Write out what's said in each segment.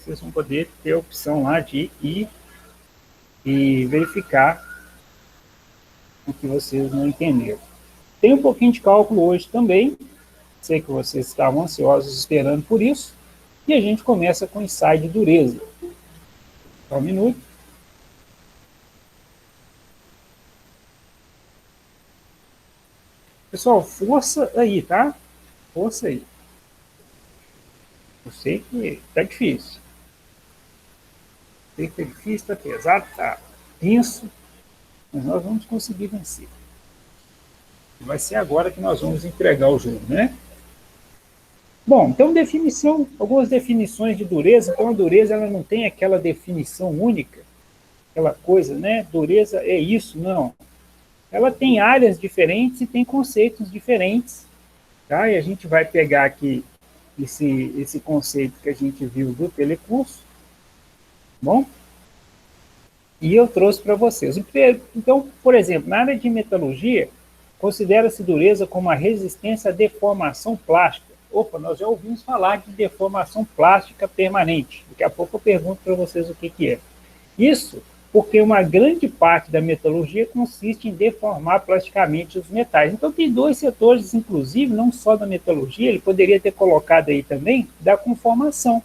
vocês vão poder ter a opção lá de ir e verificar o que vocês não entenderam. Tem um pouquinho de cálculo hoje também, sei que vocês estavam ansiosos esperando por isso, e a gente começa com ensaio de dureza. Só um minuto. Pessoal, força aí, tá? Força aí. Eu sei que tá difícil. Sei que tá difícil, tá pesado, tá tenso, mas nós vamos conseguir vencer. Vai ser agora que nós vamos entregar o jogo, né? Bom, então algumas definições de dureza. Então a dureza ela não tem aquela definição única, aquela coisa, né? Dureza é isso, não. Ela tem áreas diferentes e tem conceitos diferentes, tá? E a gente vai pegar aqui esse conceito que a gente viu do telecurso, bom? E eu trouxe para vocês. Então, por exemplo, na área de metalurgia, considera-se dureza como a resistência à deformação plástica. Opa, nós já ouvimos falar de deformação plástica permanente. Daqui a pouco eu pergunto para vocês o que é. Isso porque uma grande parte da metalurgia consiste em deformar plasticamente os metais. Então tem dois setores, inclusive, não só da metalurgia, ele poderia ter colocado aí também da conformação.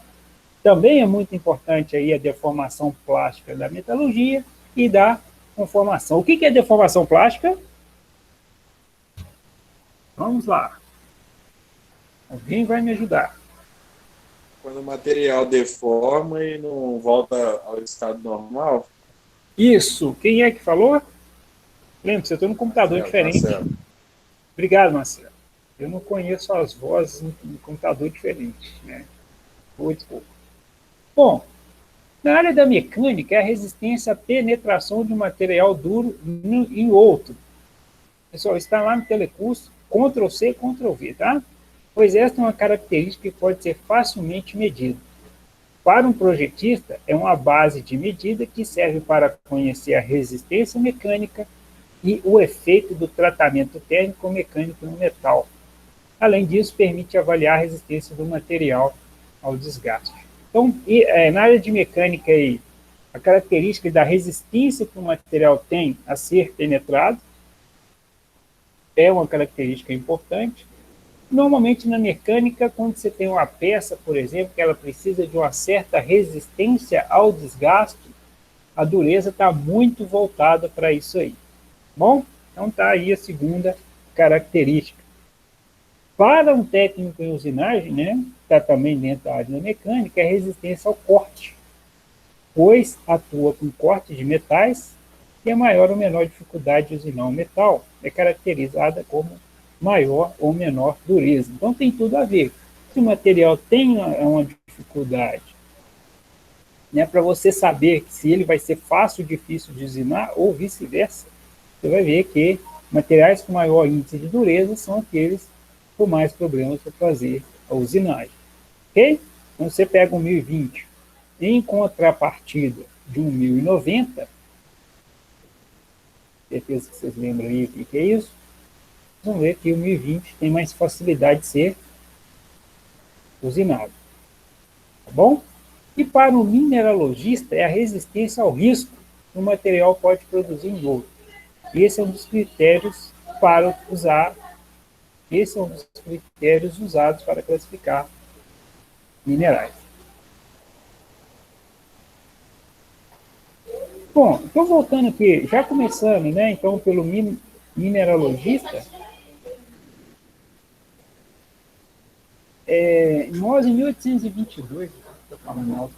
Também é muito importante aí a deformação plástica da metalurgia e da conformação. O que é deformação plástica? Vamos lá. Alguém vai me ajudar. Quando o material deforma e não volta ao estado normal? Isso. Quem é que falou? Lembra, você está num computador diferente. Marcelo. Obrigado, Marcelo. Eu não conheço as vozes em computador diferente, né? Muito pouco. Bom, na área da mecânica, é a resistência à penetração de um material duro em outro. Pessoal, está lá no telecurso, Ctrl+C, Ctrl+V, tá? Pois esta é uma característica que pode ser facilmente medida. Para um projetista, é uma base de medida que serve para conhecer a resistência mecânica e o efeito do tratamento térmico mecânico no metal. Além disso, permite avaliar a resistência do material ao desgaste. Então, na área de mecânica, aí, a característica da resistência que o material tem a ser penetrado é uma característica importante. Normalmente, na mecânica, quando você tem uma peça, por exemplo, que ela precisa de uma certa resistência ao desgaste, a dureza está muito voltada para isso aí. Bom, então está aí a segunda característica. Para um técnico em usinagem, né, está também dentro da área da mecânica, é a resistência ao corte, pois atua com corte de metais e a maior ou menor dificuldade de usinar um metal é caracterizada como maior ou menor dureza. Então tem tudo a ver. Se o material tem uma dificuldade, né, para você saber se ele vai ser fácil ou difícil de usinar ou vice-versa, você vai ver que materiais com maior índice de dureza são aqueles com mais problemas para fazer a usinagem. Ok? Então você pega um 1020 em contrapartida de um 1090, certeza que vocês lembram aí o que é isso, vamos ver que o 1020 tem mais facilidade de ser usinado. Tá bom? E para o mineralogista é a resistência ao risco que o material pode produzir em outro. Esse é um dos critérios para usar, esse é um dos critérios usados para classificar minerais. Bom, então voltando aqui, já começando, né, então pelo mineralogista, nós em 1822, estou falando alto,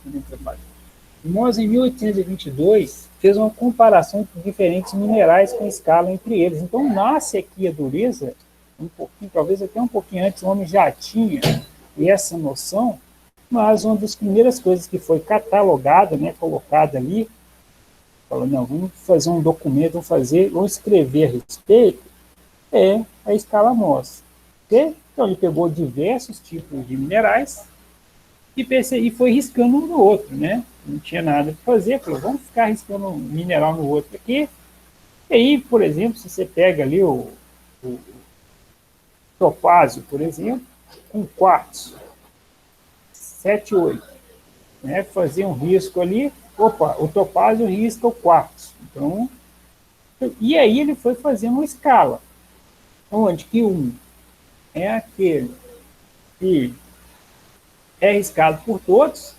nós em 1822 fez uma comparação de diferentes minerais com escala entre eles. Então nasce aqui a dureza, um pouquinho, talvez até um pouquinho antes o homem já tinha essa noção, mas uma das primeiras coisas que foi catalogada, né, colocada ali, falando, não, vamos fazer um documento, vamos escrever a respeito, é a escala Mohs. Okay? Então ele pegou diversos tipos de minerais e foi riscando um no outro, né? Não tinha nada para fazer, falou, vamos ficar riscando um mineral no outro aqui. E aí, por exemplo, se você pega ali o topázio, por exemplo, com quartzo, 7, 8. né, fazer um risco ali, opa, o topázio risca o quartzo. Então, e aí ele foi fazendo uma escala, onde que um é aquele que é riscado por todos,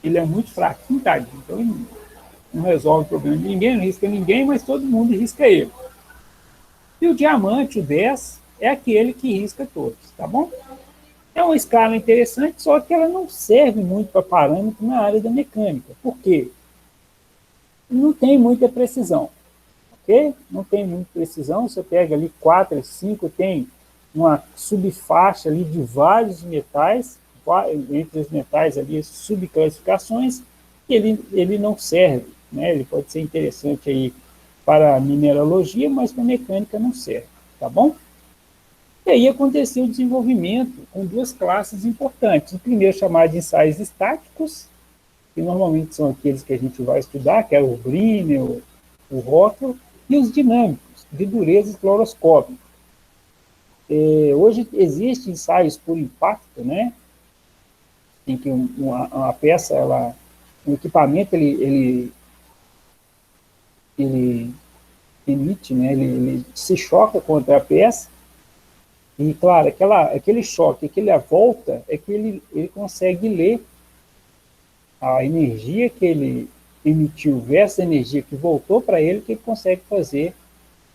ele é muito fraquinho, tadinho, então ele não resolve o problema de ninguém, não risca ninguém, mas todo mundo risca ele. E o diamante, o 10, é aquele que risca todos, tá bom? É uma escala interessante, só que ela não serve muito para parâmetro na área da mecânica. Por quê? Não tem muita precisão, ok? Não tem muita precisão, você pega ali 4, 5, tem uma subfaixa ali de vários metais, entre os metais ali, subclassificações, e ele não serve, né? Ele pode ser interessante aí para a mineralogia, mas para a mecânica não serve, tá bom? E aí aconteceu o desenvolvimento com duas classes importantes. O primeiro chamado de ensaios estáticos, que normalmente são aqueles que a gente vai estudar, que é o Brinell, o Rockwell, e os dinâmicos, de dureza fluoroscópica. Hoje existem ensaios por impacto, né? Em que uma peça, um equipamento, ele emite, né? Ele se choca contra a peça, e, claro, aquele choque, aquela volta, é que ele consegue ler a energia que ele emitiu versus a energia que voltou para ele, que ele consegue fazer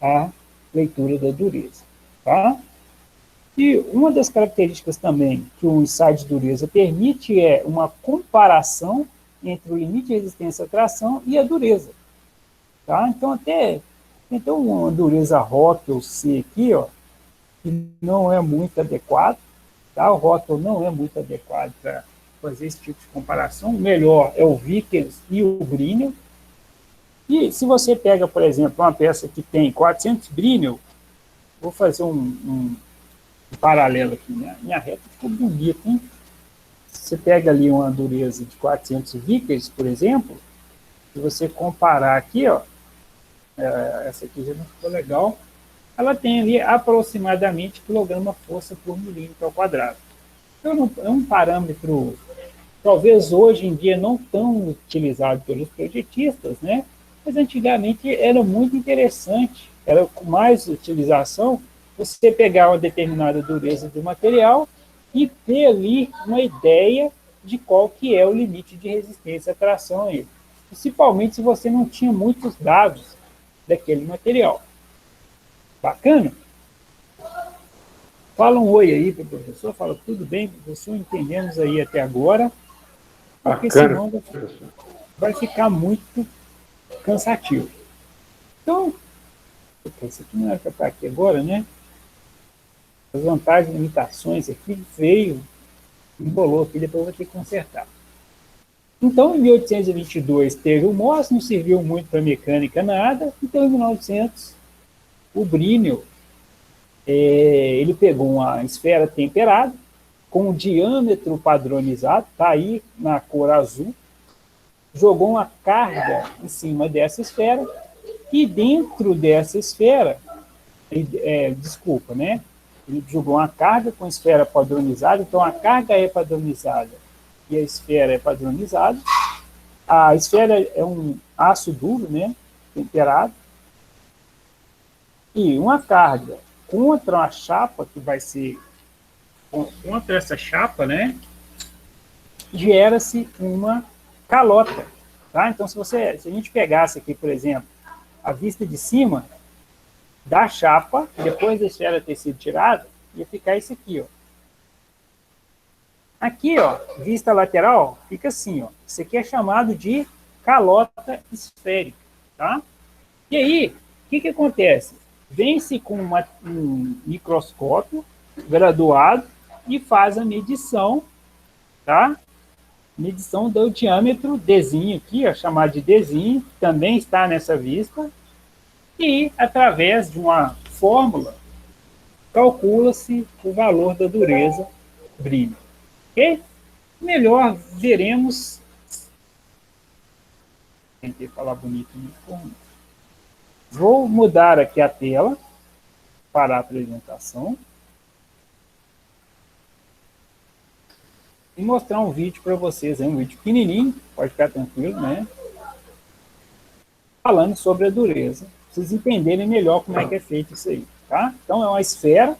a leitura da dureza. Tá? E uma das características também que o ensaio de dureza permite é uma comparação entre o limite de resistência à tração e a dureza. Tá? Então uma dureza Rockwell C aqui, ó, que não é muito adequado, tá? O Rockwell não é muito adequado para fazer esse tipo de comparação. O melhor é o Vickers e o Brinell. E se você pega, por exemplo, uma peça que tem 400 Brinell, vou fazer um paralelo aqui, né? Minha reta ficou bonita, hein? Você pega ali uma dureza de 400 Vickers, por exemplo, se você comparar aqui, ó, essa aqui já não ficou legal, ela tem ali aproximadamente quilograma-força por milímetro ao quadrado. Então, é um parâmetro, talvez hoje em dia não tão utilizado pelos projetistas, né? Mas antigamente era muito interessante, era com mais utilização, você pegar uma determinada dureza do material e ter ali uma ideia de qual que é o limite de resistência à tração a ele. Principalmente se você não tinha muitos dados daquele material. Bacana? Fala um oi aí para o professor, fala tudo bem, professor, entendemos aí até agora, porque Bacana, senão vai ficar muito cansativo. Então, isso aqui não era para estar aqui agora, né? As vantagens e limitações aqui veio, embolou aqui, depois eu vou ter que consertar. Então, em 1822 teve o Morse, não serviu muito para mecânica nada, então em 1900 o Brinell, ele pegou uma esfera temperada, com um diâmetro padronizado, está aí na cor azul, jogou uma carga em cima dessa esfera, e dentro dessa esfera, né? Ele jogou uma carga com esfera padronizada, então a carga é padronizada e a esfera é padronizada. A esfera é um aço duro, né? Temperado, e uma carga contra a chapa, que vai ser contra essa chapa, né? Gera-se uma calota. Tá? Então, se a gente pegasse aqui, por exemplo, a vista de cima da chapa, depois da esfera ter sido tirada, ia ficar isso aqui, ó. Aqui, ó, vista lateral, fica assim, ó. Isso aqui é chamado de calota esférica, tá? E aí, o que acontece? Vem-se com um microscópio graduado e faz a medição, tá? Medição do diâmetro Dzinho aqui, ó, chamado de Dzinho, também está nessa vista, e através de uma fórmula calcula-se o valor da dureza Brinell. Ok? Melhor veremos. Tentei falar bonito. Vou mudar aqui a tela para a apresentação. e mostrar um vídeo para vocês, um vídeo pequenininho, pode ficar tranquilo, né? Falando sobre a dureza, para vocês entenderem melhor como é que é feito isso aí, tá? Então, é uma esfera,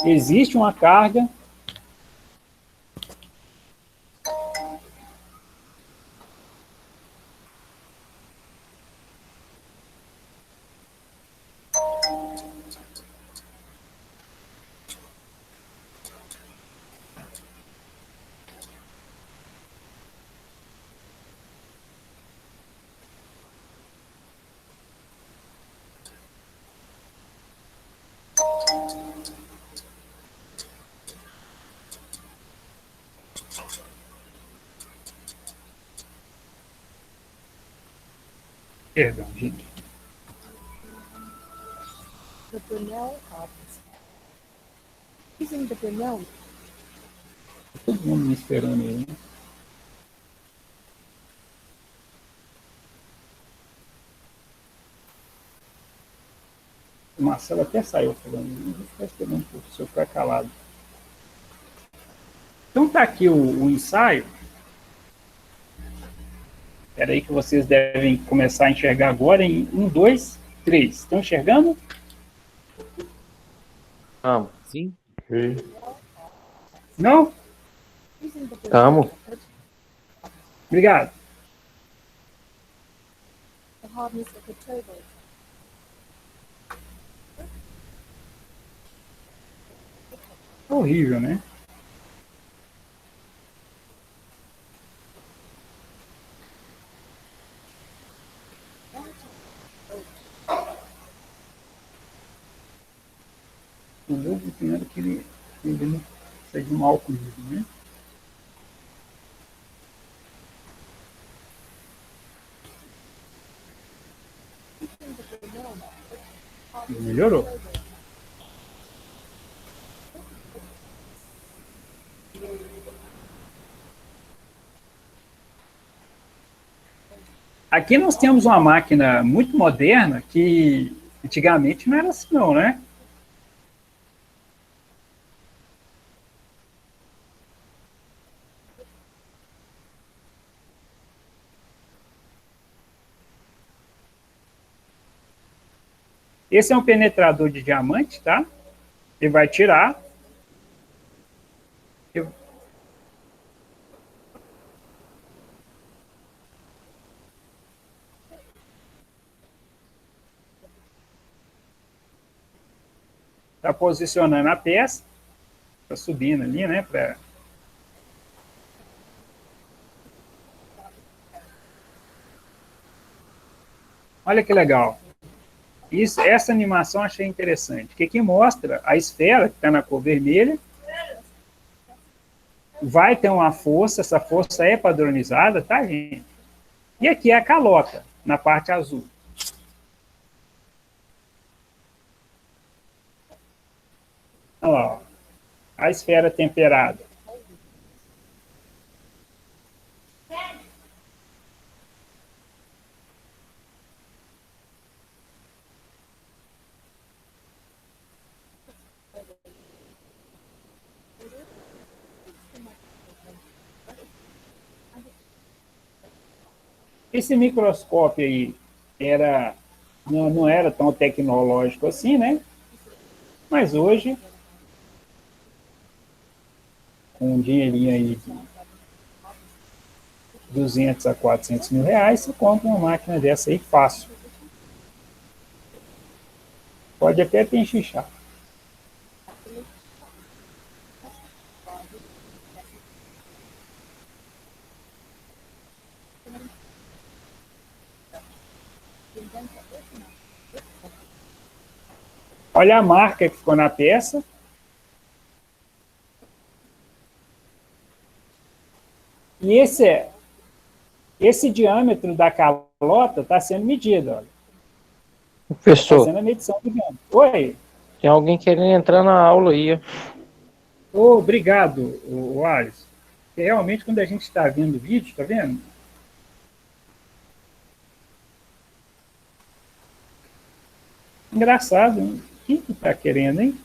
existe uma carga. Perdão, gente. The Brunel hobbies. Using the Brunel. Todo mundo me esperando aí, né? O Marcelo até saiu falando, não vou ficar esperando o professor ficar calado. Então tá aqui o ensaio. Espera aí que vocês devem começar a enxergar agora em 1, 2, 3. Estão enxergando? Tamo. Sim. Não? Using the Brunel. Tamo. Obrigado. The hardness of the turbo. Horrível, né? O novo primeiro que ele não sai de um álcool, né? Melhorou. Aqui nós temos uma máquina muito moderna que antigamente não era assim não, né? Esse é um penetrador de diamante, tá? Ele vai tirar. Está posicionando a peça. Está subindo ali, né? Olha que legal. Essa animação eu achei interessante, porque aqui mostra a esfera, que está na cor vermelha, vai ter uma força, essa força é padronizada, tá, gente? E aqui é a calota, na parte azul. Olha lá, ó, a esfera temperada. Esse microscópio aí não era tão tecnológico assim, né? Mas hoje, com um dinheirinho aí de 200 a 400 mil reais, você compra uma máquina dessa aí fácil. Pode até penchichar. Olha a marca que ficou na peça. E esse diâmetro da calota está sendo medido. Olha. Professor, fazendo a medição do diâmetro. Oi. tem alguém querendo entrar na aula aí. Obrigado, Alisson. Realmente, quando a gente está vendo o vídeo, está vendo? Engraçado, hein? Quem que está querendo, hein?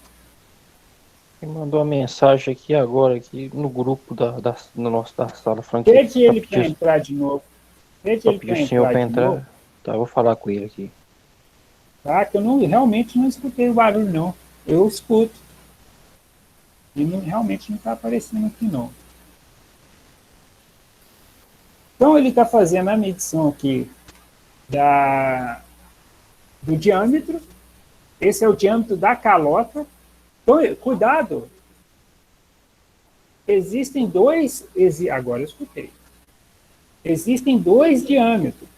Ele mandou uma mensagem aqui agora, aqui no grupo da sala, falando que Pede só ele para pediu, entrar de novo. Pede só ele pediu para o senhor entrar para de novo. entrar. Tá, eu vou falar com ele aqui. Tá? Que eu não, realmente não escutei o barulho, não. Eu escuto. E realmente não está aparecendo aqui, não. Então, ele está fazendo a medição aqui do diâmetro. Esse é o diâmetro da calota. Então, cuidado. Existem dois... Agora eu escutei. Existem dois diâmetros.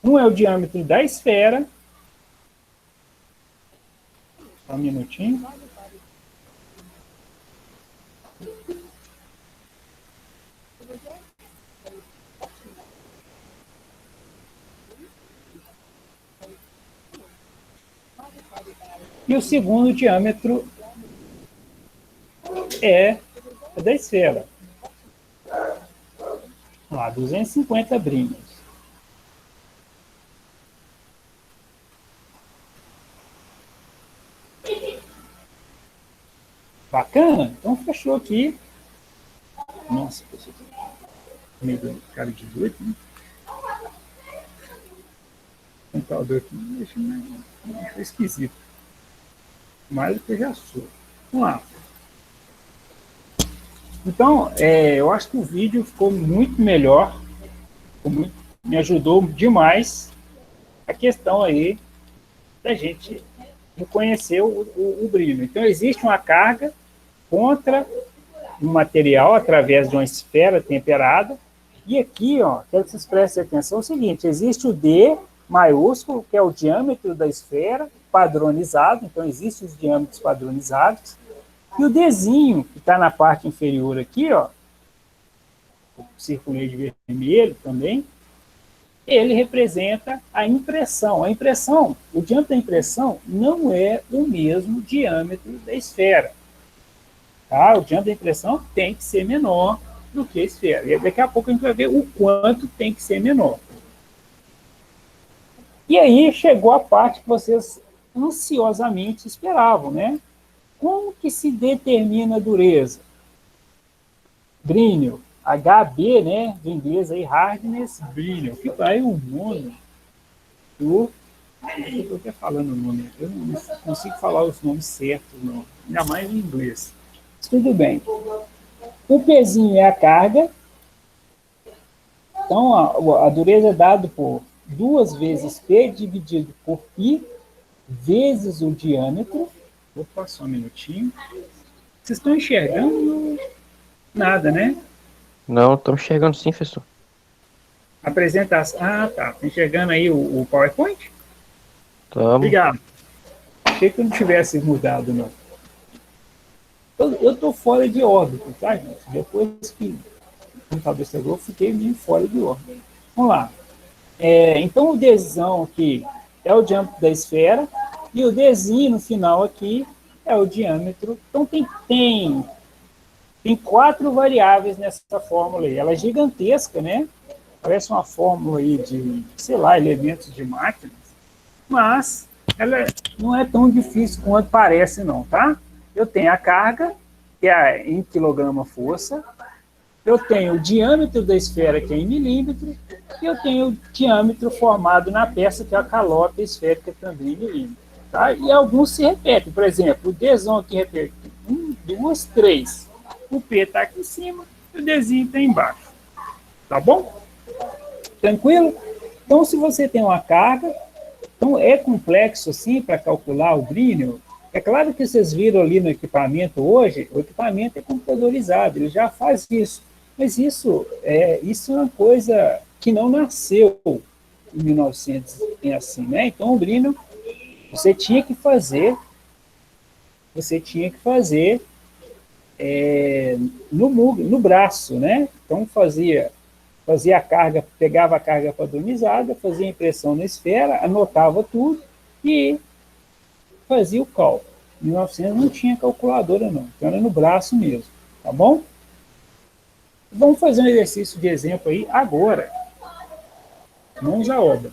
Um é o diâmetro da esfera. Só um minutinho. E o segundo diâmetro é da esfera. Lá, 250 brínios. Bacana? Então fechou aqui. Nossa, pessoal. Meio cara de doido, né? O computador aqui me deixa esquisito. Mais do que eu já sou. Vamos lá. Então, eu acho que o vídeo ficou muito melhor. Me ajudou demais a questão aí da gente reconhecer o brilho. Então, existe uma carga contra um material através de uma esfera temperada. E aqui, ó, quero que vocês prestem atenção, é o seguinte, existe o D maiúsculo, que é o diâmetro da esfera, padronizado, então existem os diâmetros padronizados, e o Dzinho, que está na parte inferior aqui, ó, o circulei de vermelho também, ele representa a impressão. A impressão, o diâmetro da impressão não é o mesmo diâmetro da esfera. Tá? O diâmetro da impressão tem que ser menor do que a esfera. E daqui a pouco a gente vai ver o quanto tem que ser menor. E aí chegou a parte que vocês ansiosamente esperavam, né? Como que se determina a dureza? Brilho, HB, né? Do inglês aí, hardness, brilho. Que vai o nome do... Eu estou até falando o nome. Eu não consigo falar os nomes certos, não. Ainda mais em inglês. Mas tudo bem. O Pzinho é a carga. Então, a dureza é dada por 2 vezes P dividido por I vezes o diâmetro. Opa, só um minutinho. Vocês estão enxergando nada, né? Não, estamos chegando sim, professor. Apresentação. Ah, tá. Está enxergando aí o PowerPoint? Estamos. Obrigado. Achei que eu não tivesse mudado, não. Eu estou fora de órbita, tá, gente? Depois que o computador estragou, eu fiquei meio fora de órbita. Vamos lá. Então, o Dzão aqui é o diâmetro da esfera e o Dzinho no final aqui é o diâmetro. Então, tem 4 variáveis nessa fórmula aí. Ela é gigantesca, né? Parece uma fórmula aí de, sei lá, elementos de máquinas, mas ela não é tão difícil quanto parece, não, tá? Eu tenho a carga, que é em quilograma-força, eu tenho o diâmetro da esfera, que é em milímetro, e eu tenho o diâmetro formado na peça, que é a calota esférica, também em milímetro. Tá? E alguns se repetem. Por exemplo, o Dzão aqui repete 1, 2, 3. O P está aqui em cima e o Dzinho está embaixo. Tá bom? Tranquilo? Então, se você tem uma carga, então é complexo assim para calcular o brilho. É claro que vocês viram ali no equipamento hoje, o equipamento é computadorizado, ele já faz isso. Mas isso é uma coisa que não nasceu em 1900, assim, né? Então, o brilho, você tinha que fazer no braço, né? Então, fazia a carga, pegava a carga padronizada, fazia a impressão na esfera, anotava tudo e fazia o cálculo. Em 1900 não tinha calculadora, não. Então, era no braço mesmo, tá bom? Vamos fazer um exercício de exemplo aí agora. Mãos à obra.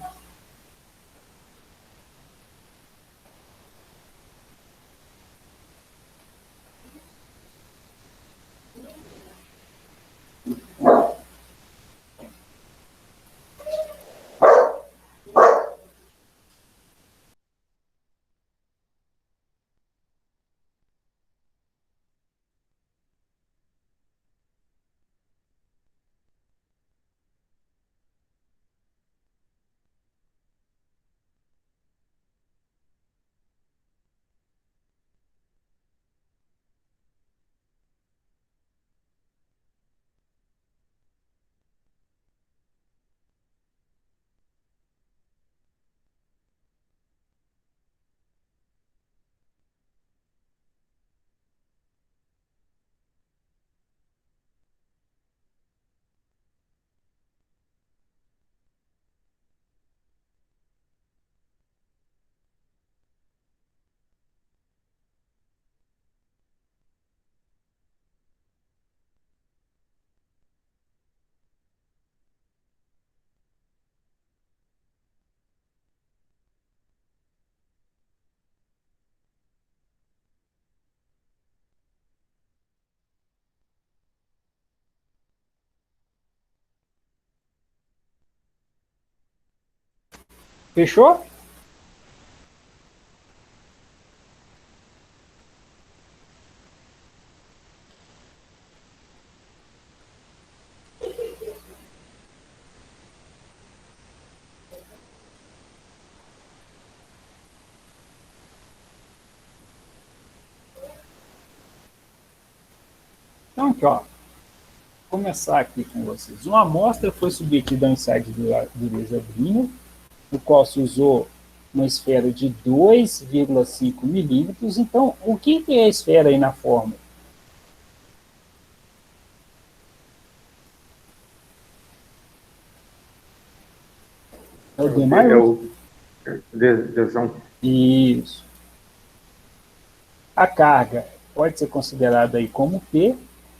Fechou? Então, aqui, ó. Vou começar aqui com vocês. Uma amostra foi submetida ao ensaio de dureza Brinner, no qual se usou uma esfera de 2,5 milímetros. Então, o que é a esfera aí na fórmula? É o D maiúsculo. Desão. Isso. A carga pode ser considerada aí como P,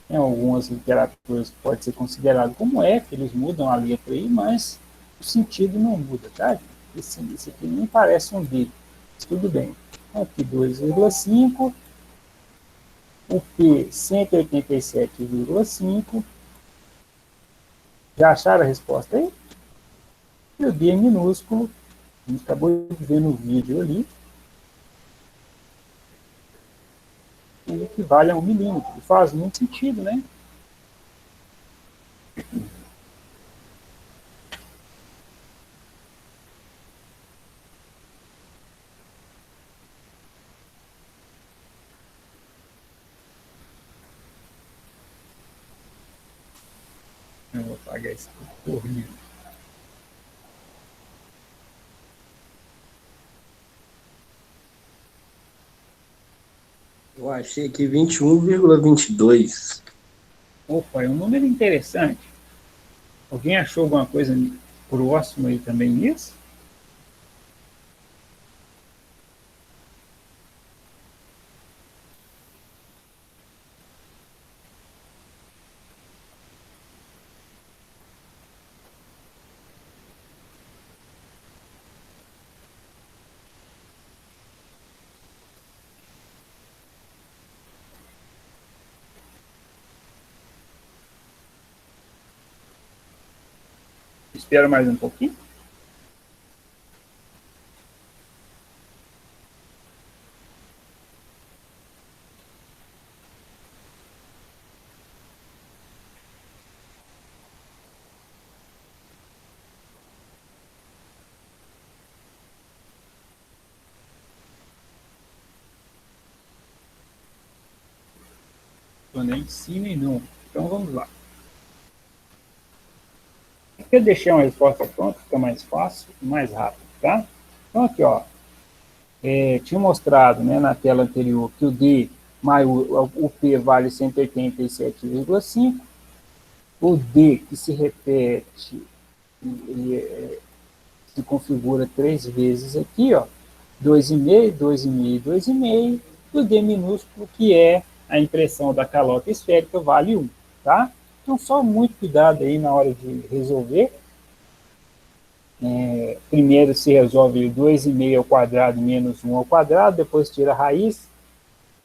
em algumas literaturas pode ser considerado como F, eles mudam a letra aí, mas o sentido não muda, tá? Esse aqui nem parece um D, mas tudo bem. Aqui 2,5, o P 187,5. Já acharam a resposta aí? E o D é minúsculo, a gente acabou de ver no vídeo ali, e equivale a 1 milímetro. Faz muito sentido, né? Eu vou apagar esse corrido. Eu achei aqui 21,22. Opa, é um número interessante. Alguém achou alguma coisa próxima aí também nisso? Espera mais um pouquinho. Estou nem em cima e não. Então vamos lá. Aqui eu deixei uma resposta pronta, fica mais fácil e mais rápido, tá? Então aqui, ó, tinha mostrado, né, na tela anterior que o D maior, o P vale 187,5, o D que se repete, se configura 3 vezes aqui, ó, 2,5, 2,5, 2,5, e o D minúsculo, que é a impressão da calota esférica, vale 1, tá? Então, só muito cuidado aí na hora de resolver. Primeiro se resolve 2,5 ao quadrado menos 1 ao quadrado, depois tira a raiz.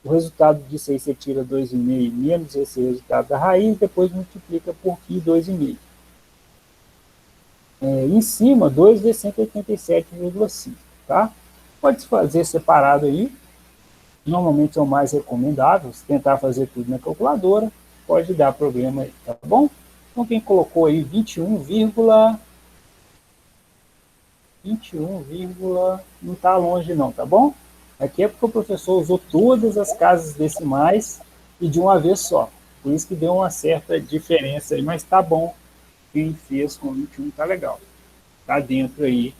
O resultado disso aí você tira 2,5 menos esse resultado da raiz, depois multiplica por π 2,5. Em cima, 2 vezes 187,5, tá? Pode se fazer separado aí. Normalmente é o mais recomendável. Se tentar fazer tudo na calculadora, pode dar problema aí, tá bom? Então, quem colocou aí 21, não está longe não, tá bom? Aqui é porque o professor usou todas as casas decimais e de uma vez só. Por isso que deu uma certa diferença aí, mas tá bom. Quem fez com 21 tá legal. Tá dentro aí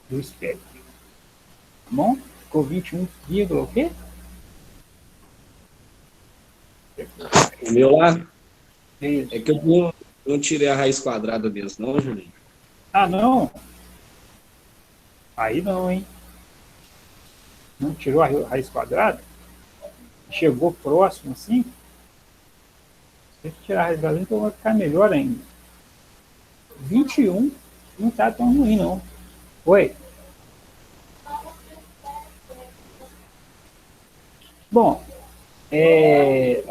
do espectro. Tá bom? Ficou 21, o quê? O meu lá Isso. é que eu não tirei a raiz quadrada mesmo, não, Julinho? Ah, não? Aí não, hein? Não tirou a raiz quadrada? Chegou próximo assim? Se tirar a raiz quadrada, então vai ficar melhor ainda. 21 não tá tão ruim, não. Oi? Bom,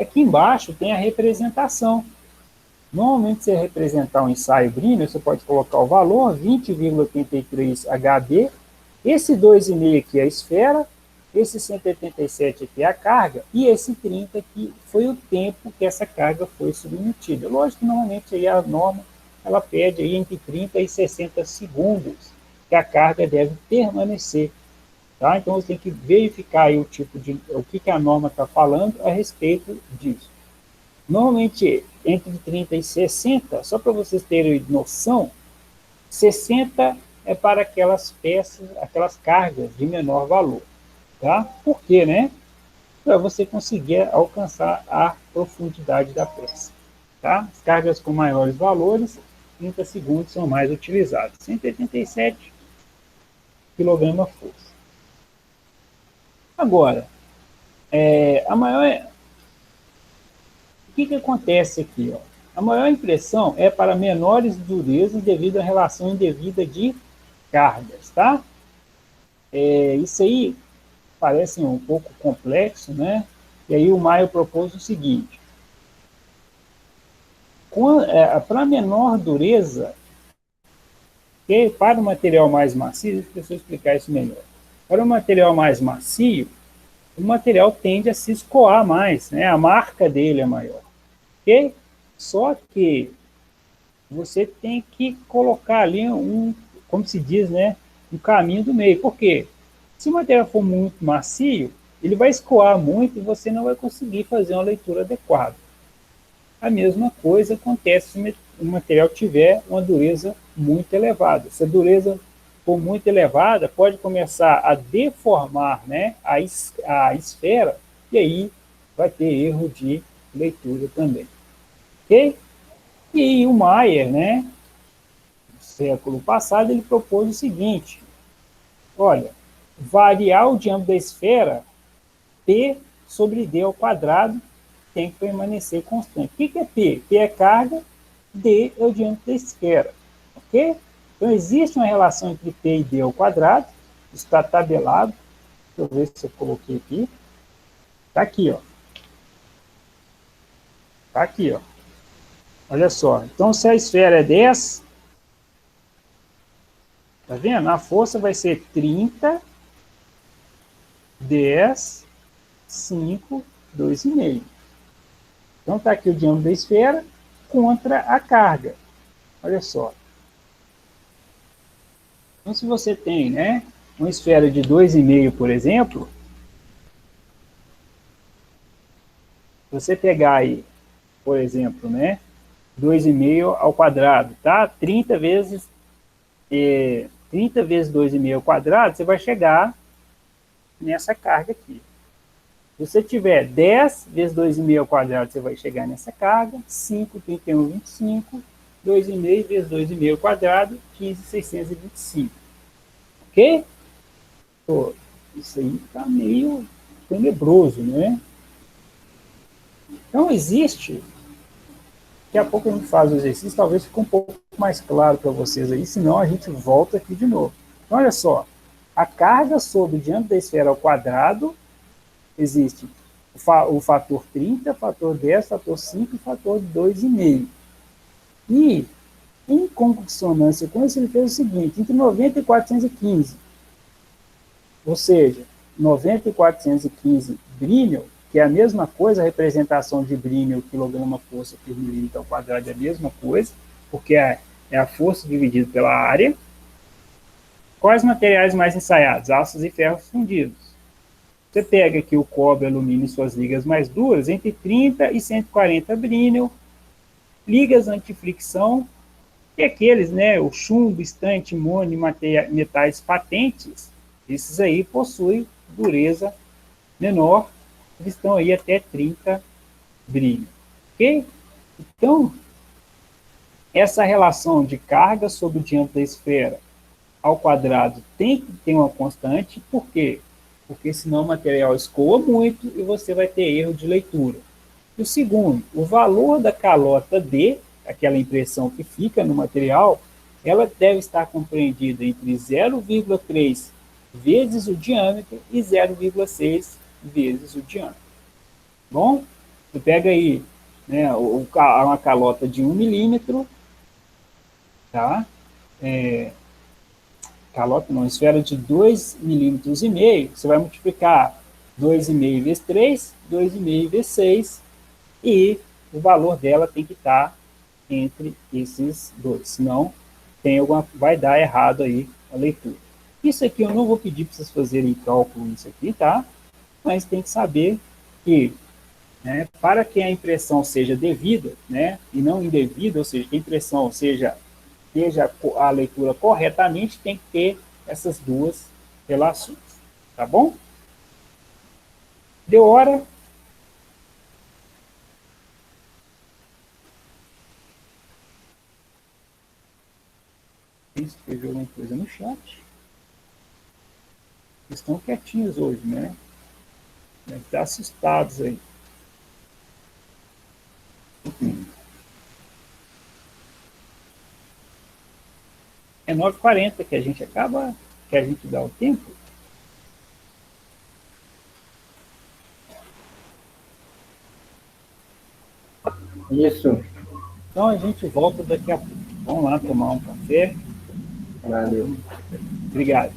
aqui embaixo tem a representação. Normalmente, se você representar um ensaio Brinell, você pode colocar o valor 20,83 HB, esse 2,5 aqui é a esfera, esse 187 aqui é a carga, e esse 30 aqui foi o tempo que essa carga foi submetida. Lógico que normalmente aí a norma ela pede aí entre 30 e 60 segundos que a carga deve permanecer. Tá? Então você tem que verificar aí o que a norma está falando a respeito disso. Normalmente entre 30 e 60, só para vocês terem noção, 60 é para aquelas peças, aquelas cargas de menor valor. Tá? Por quê, né? Para você conseguir alcançar a profundidade da peça. Tá? As cargas com maiores valores, 30 segundos são mais utilizados. 187 kg/força. Agora, o que acontece aqui? Ó? A maior impressão é para menores durezas devido à relação indevida de cargas. Tá? Isso aí parece um pouco complexo, né? E aí o Maio propôs o seguinte: para menor dureza, para o material mais macio, deixa eu explicar isso melhor. Para o material mais macio, o material tende a se escoar mais, né? A marca dele é maior. Okay? Só que você tem que colocar ali como se diz, né? Um caminho do meio. Por quê? Se o material for muito macio, ele vai escoar muito e você não vai conseguir fazer uma leitura adequada. A mesma coisa acontece se o material tiver uma dureza muito elevada. Se a dureza for muito elevada, pode começar a deformar, né, a esfera, e aí vai ter erro de leitura também. Ok? E o Mayer, né, no século passado, ele propôs o seguinte: olha, variar o diâmetro da esfera, P sobre D ao quadrado, tem que permanecer constante. O que é P? P é carga, D é o diâmetro da esfera. Ok? Então, existe uma relação entre P e D ao quadrado, está tabelado. Deixa eu ver se eu coloquei aqui. Está aqui, ó. Está aqui, ó. Olha só. Então, se a esfera é 10, tá vendo? A força vai ser 30, 10, 5, 2,5. Então, está aqui o diâmetro da esfera contra a carga. Olha só. Então, se você tem, né, uma esfera de 2,5, por exemplo, você pegar aí, por exemplo, né, 2,5 ao quadrado, tá? 30 vezes 2,5 ao quadrado, você vai chegar nessa carga aqui. Se você tiver 10 vezes 2,5 ao quadrado, você vai chegar nessa carga. 5, 31, 25. 2,5 vezes 2,5 ao quadrado, 15,625. Ok? Pô, isso aí está meio tenebroso, né? Então, existe... Daqui a pouco a gente faz o exercício, talvez fique um pouco mais claro para vocês aí, senão a gente volta aqui de novo. Então, olha só. A carga sobre o diâmetro da esfera ao quadrado, existe o fator 30, fator 10, fator 5 e fator 2,5. E, em consonância com isso, ele fez o seguinte: entre 90 e 415, ou seja, 90 e 415 Brinell, que é a mesma coisa, a representação de Brinell, quilograma-força por milímetro ao quadrado é a mesma coisa, porque é a força dividida pela área. Quais materiais mais ensaiados? Aços e ferros fundidos. Você pega aqui o cobre, alumínio e suas ligas mais duras, entre 30 e 140 Brinell, ligas antifricção, e aqueles, né, o chumbo, estanho, timônio e metais patentes, esses aí possuem dureza menor, eles estão aí até 30 Brinell. Ok? Então, essa relação de carga sobre o diâmetro da esfera ao quadrado tem que ter uma constante. Por quê? Porque senão o material escoa muito e você vai ter erro de leitura. E o segundo, o valor da calota D, aquela impressão que fica no material, ela deve estar compreendida entre 0,3 vezes o diâmetro e 0,6 vezes o diâmetro. Bom, você pega aí, né, uma calota de 1 milímetro, tá? Calota não, esfera de 2,5 milímetros, você vai multiplicar 2,5 vezes 3, 2,5 vezes 6, e o valor dela tem que estar entre esses dois, senão vai dar errado aí a leitura. Isso aqui eu não vou pedir para vocês fazerem cálculo isso aqui, tá? Mas tem que saber que, né, para que a impressão seja devida, né, e não indevida, ou seja, que a impressão seja a leitura corretamente, tem que ter essas duas relações, tá bom? Deu hora? Escreveu alguma coisa no chat. Estão quietinhos hoje, né? Devem estar assustados aí. É 9h40 que a gente acaba, que a gente dá o tempo. Isso. Então a gente volta daqui a pouco. Vamos lá tomar um café. Valeu. Obrigado.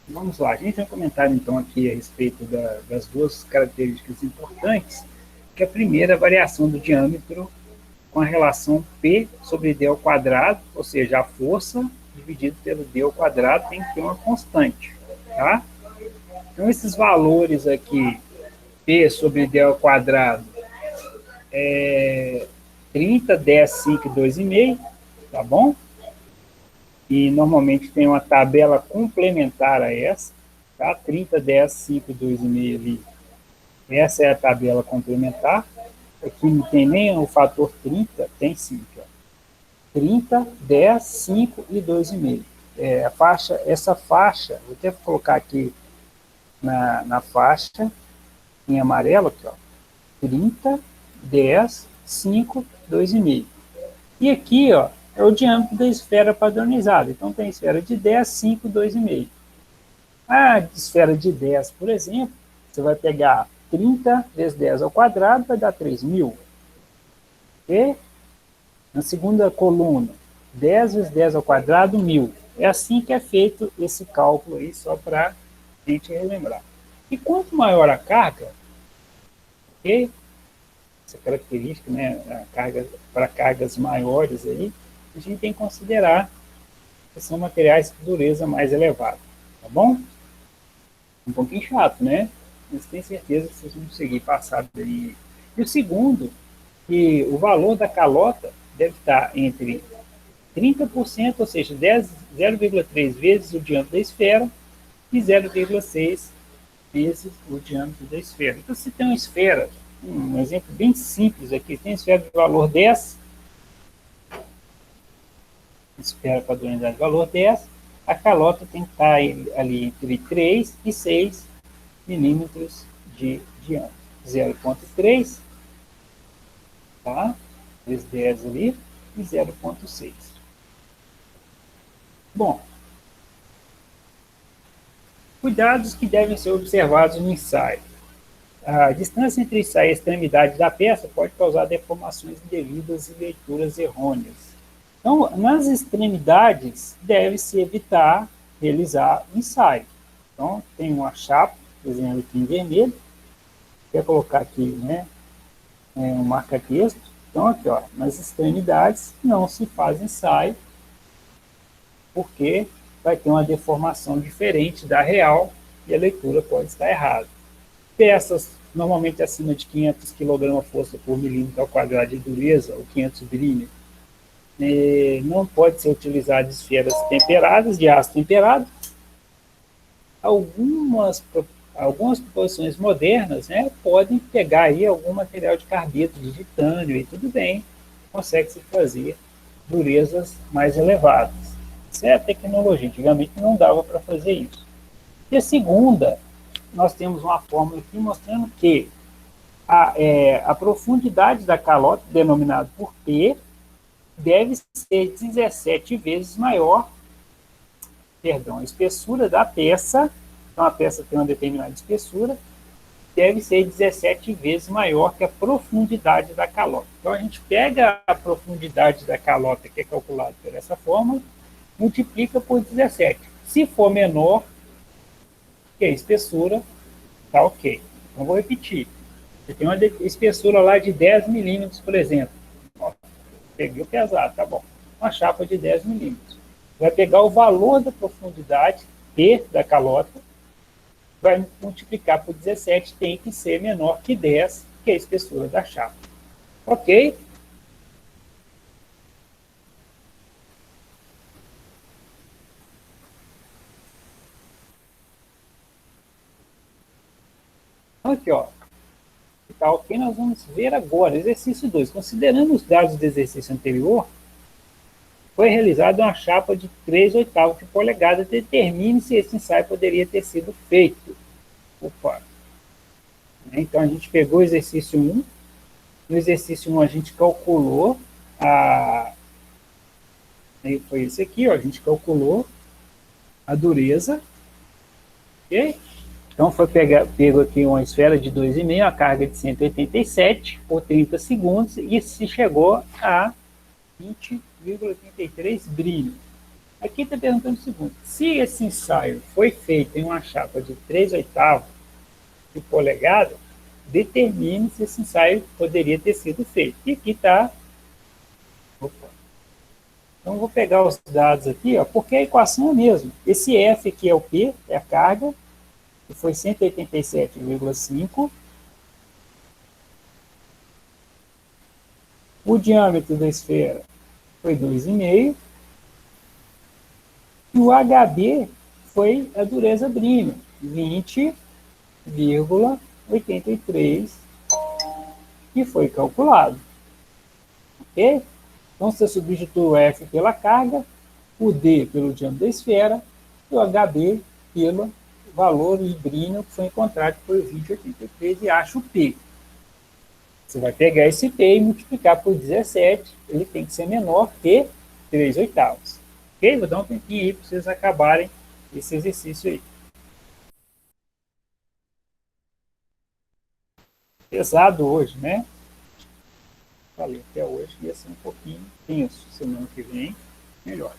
Vamos lá, a gente vai comentar então aqui a respeito das duas características importantes, que a primeira é a variação do diâmetro com a relação P sobre D ao quadrado, ou seja, a força dividido pelo D ao quadrado tem que ter uma constante, tá? Então, esses valores aqui, P sobre D ao quadrado, 30, 10, 5 e 2,5, tá bom? E normalmente tem uma tabela complementar a essa, tá? 30, 10, 5 e 2,5 ali. Essa é a tabela complementar. Aqui não tem nem o fator 30, tem sim. Ó. 30, 10, 5 e 2,5. Essa faixa, vou até colocar aqui na faixa, em amarelo, aqui, ó. 30, 10, 5, 2,5. E aqui, ó, é o diâmetro da esfera padronizada. Então, tem esfera de 10, 5, 2,5. A esfera de 10, por exemplo, você vai pegar 30 vezes 10 ao quadrado, vai dar 3.000. E na segunda coluna, 10 vezes 10 ao quadrado, 1.000. É assim que é feito esse cálculo aí, só para a gente relembrar. E quanto maior a carga, okay? Essa característica, né, para cargas maiores aí, a gente tem que considerar que são materiais de dureza mais elevada, tá bom? Um pouquinho chato, né? Mas tenho certeza que vocês vão conseguir passar daí. E o segundo, que o valor da calota deve estar entre 30%, ou seja, 0,3 vezes o diâmetro da esfera, e 0,6 vezes o diâmetro da esfera. Então, se tem uma esfera, um exemplo bem simples aqui, tem esfera de valor 10, esfera padronizada de valor 10, a calota tem que estar ali entre 3 e 6 milímetros de diâmetro. 0,3, tá? Vezes 10 ali, e 0,6. Bom, cuidados que devem ser observados no ensaio. A distância entre o ensaio e a extremidade da peça pode causar deformações indevidas e leituras errôneas. Então, nas extremidades, deve-se evitar realizar o ensaio. Então, tem uma chapa, desenhando aqui em vermelho, quer colocar aqui, né, um marca-texto. Então, aqui, ó, nas extremidades, não se faz ensaio, porque vai ter uma deformação diferente da real e a leitura pode estar errada. Peças normalmente acima de 500 kg força por milímetro ao quadrado de dureza, ou 500 milímetros, não pode ser utilizado esferas temperadas, de aço temperado. Algumas proposições modernas, né, podem pegar aí algum material de carbeto, de titânio, e tudo bem, consegue-se fazer durezas mais elevadas. Isso é a tecnologia, antigamente não dava para fazer isso. E a segunda, nós temos uma fórmula aqui mostrando que a profundidade da calota, denominada por P, deve ser 17 vezes maior, a espessura da peça, então a peça tem uma determinada espessura, deve ser 17 vezes maior que a profundidade da calota. Então a gente pega a profundidade da calota, que é calculada por essa fórmula, multiplica por 17. Se for menor que a espessura, tá ok. Então vou repetir. Você tem uma espessura lá de 10 milímetros, por exemplo. Ó, peguei o pesado, tá bom. Uma chapa de 10 milímetros. Vai pegar o valor da profundidade P da calota, vai multiplicar por 17, tem que ser menor que 10, que é a espessura da chapa. Ok? Aqui, ó. Tá, ok, nós vamos ver agora. Exercício 2. Considerando os dados do exercício anterior, foi realizada uma chapa de 3/8 de polegada. Determine se esse ensaio poderia ter sido feito. Opa. Então, a gente pegou o exercício 1. No exercício 1, a gente calculou foi esse aqui, ó. A gente calculou a dureza. Ok? Então, foi pego aqui uma esfera de 2,5, a carga de 187 por 30 segundos, e se chegou a 20,83 brilho. Aqui está perguntando o seguinte: se esse ensaio foi feito em uma chapa de 3/8 de polegada, determine se esse ensaio poderia ter sido feito. E aqui está. Então, vou pegar os dados aqui, ó, porque a equação é a mesma. Esse F aqui é o P, é a carga, que foi 187,5. O diâmetro da esfera foi 2,5. E o HB foi a dureza Brinell, 20,83, que foi calculado. Ok? Então, você substitui o F pela carga, o D pelo diâmetro da esfera e o HB pelo valor de Brinell que foi encontrado, que foi 20,83, e acha o P. Você vai pegar esse P e multiplicar por 17, ele tem que ser menor que 3/8. Ok? Vou dar um tempinho aí para vocês acabarem esse exercício aí. Pesado hoje, né? Falei, até hoje ia ser um pouquinho tenso. Semana que vem, melhor.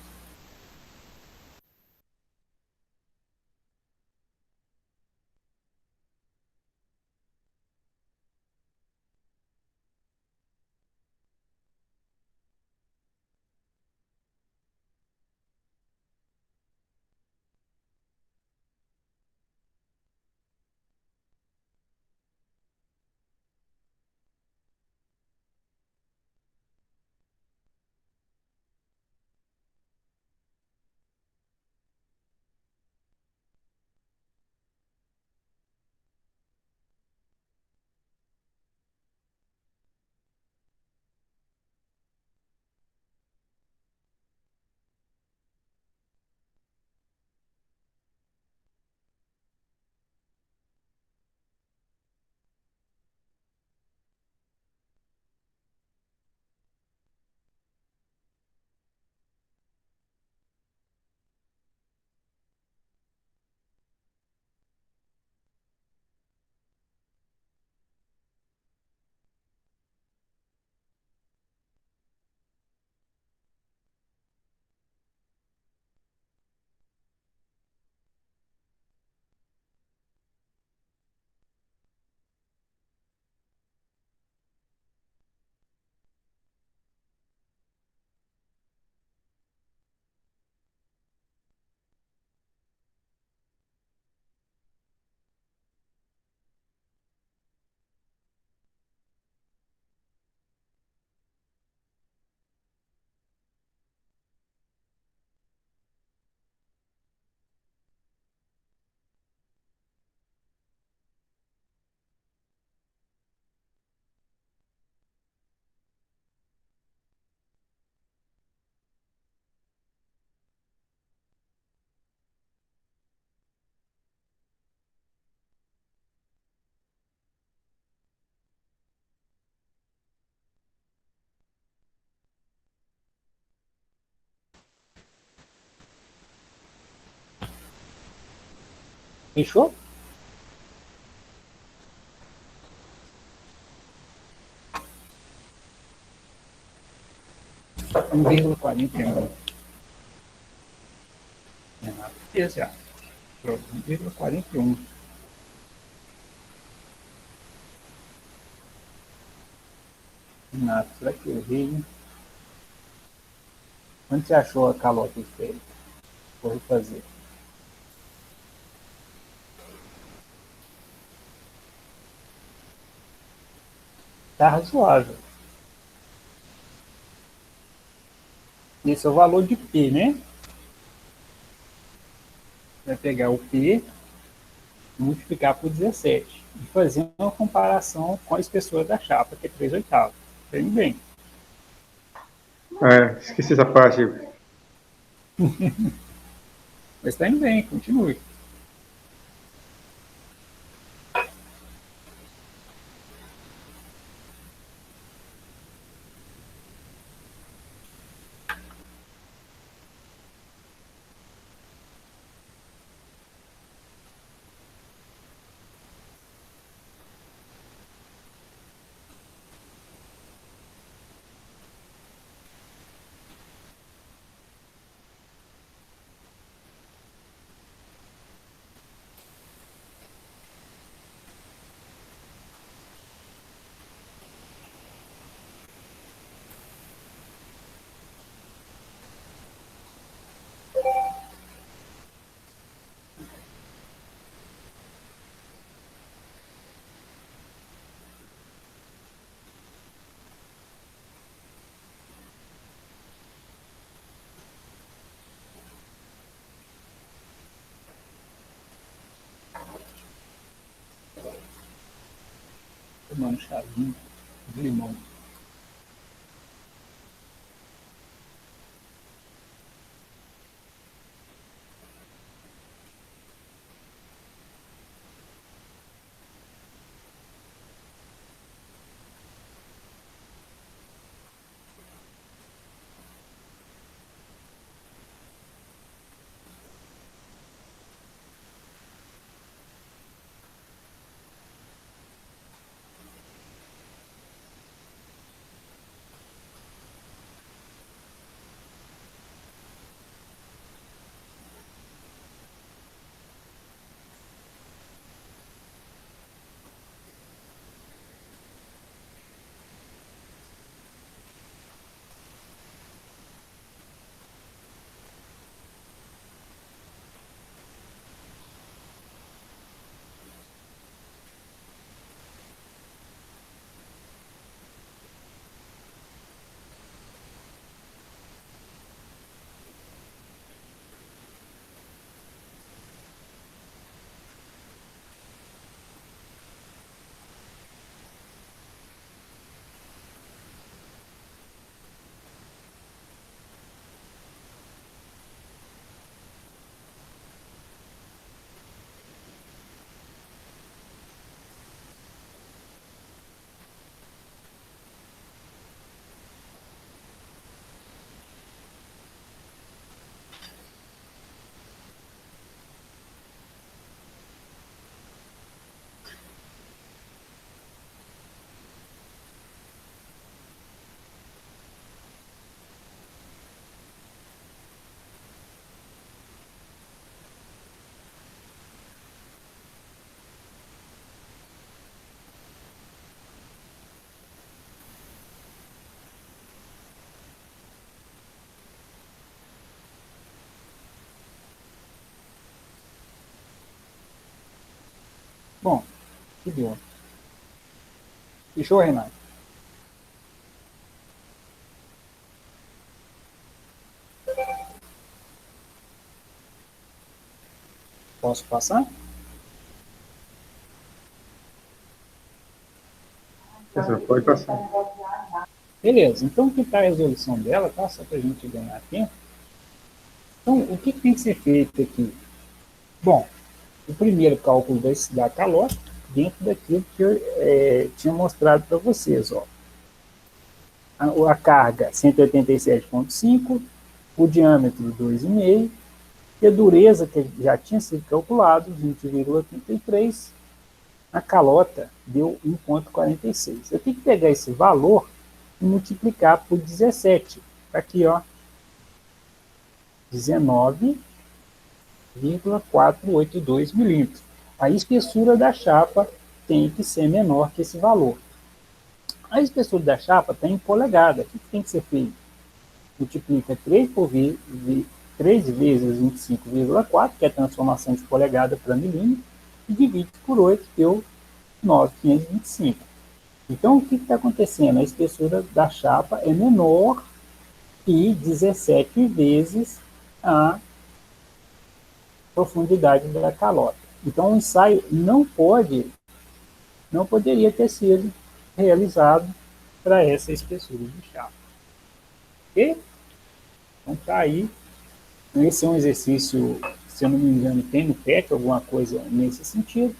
Fechou? 1,41. Esse é 1,41. Renato, será que eu errei? Onde você achou a calota esférica? Vou refazer. Tá razoável. Esse é o valor de P, né? Vai pegar o P, multiplicar por 17 e fazer uma comparação com a espessura da chapa, que é 3/8. Bem, bem. Esqueci essa parte. Mas está indo bem, continue. tomando um chazinho de limão. Bom, que deu. Fechou, Renato? Posso passar? Professor, pode passar. Beleza, então aqui está a resolução dela, tá? Só para a gente ganhar tempo. Então, o que tem que ser feito aqui? Bom, o primeiro cálculo da calota, dentro daquilo que eu tinha mostrado para vocês. Ó. A carga 187,5, o diâmetro 2,5, e a dureza, que já tinha sido calculado, 20,83, a calota deu 1,46. Eu tenho que pegar esse valor e multiplicar por 17. Está aqui, ó, 19,482 milímetros. A espessura da chapa tem que ser menor que esse valor. A espessura da chapa está em polegada. O que tem que ser feito? Multiplica 3 vezes 25,4, que é a transformação de polegada para milímetro, e divide por 8, que deu 9,525. Então, o que está acontecendo? A espessura da chapa é menor que 17 vezes a profundidade da calota. Então, o ensaio não poderia ter sido realizado para essa espessura de chapa. Ok? Então, está aí. Esse é um exercício, se eu não me engano, tem no PET alguma coisa nesse sentido.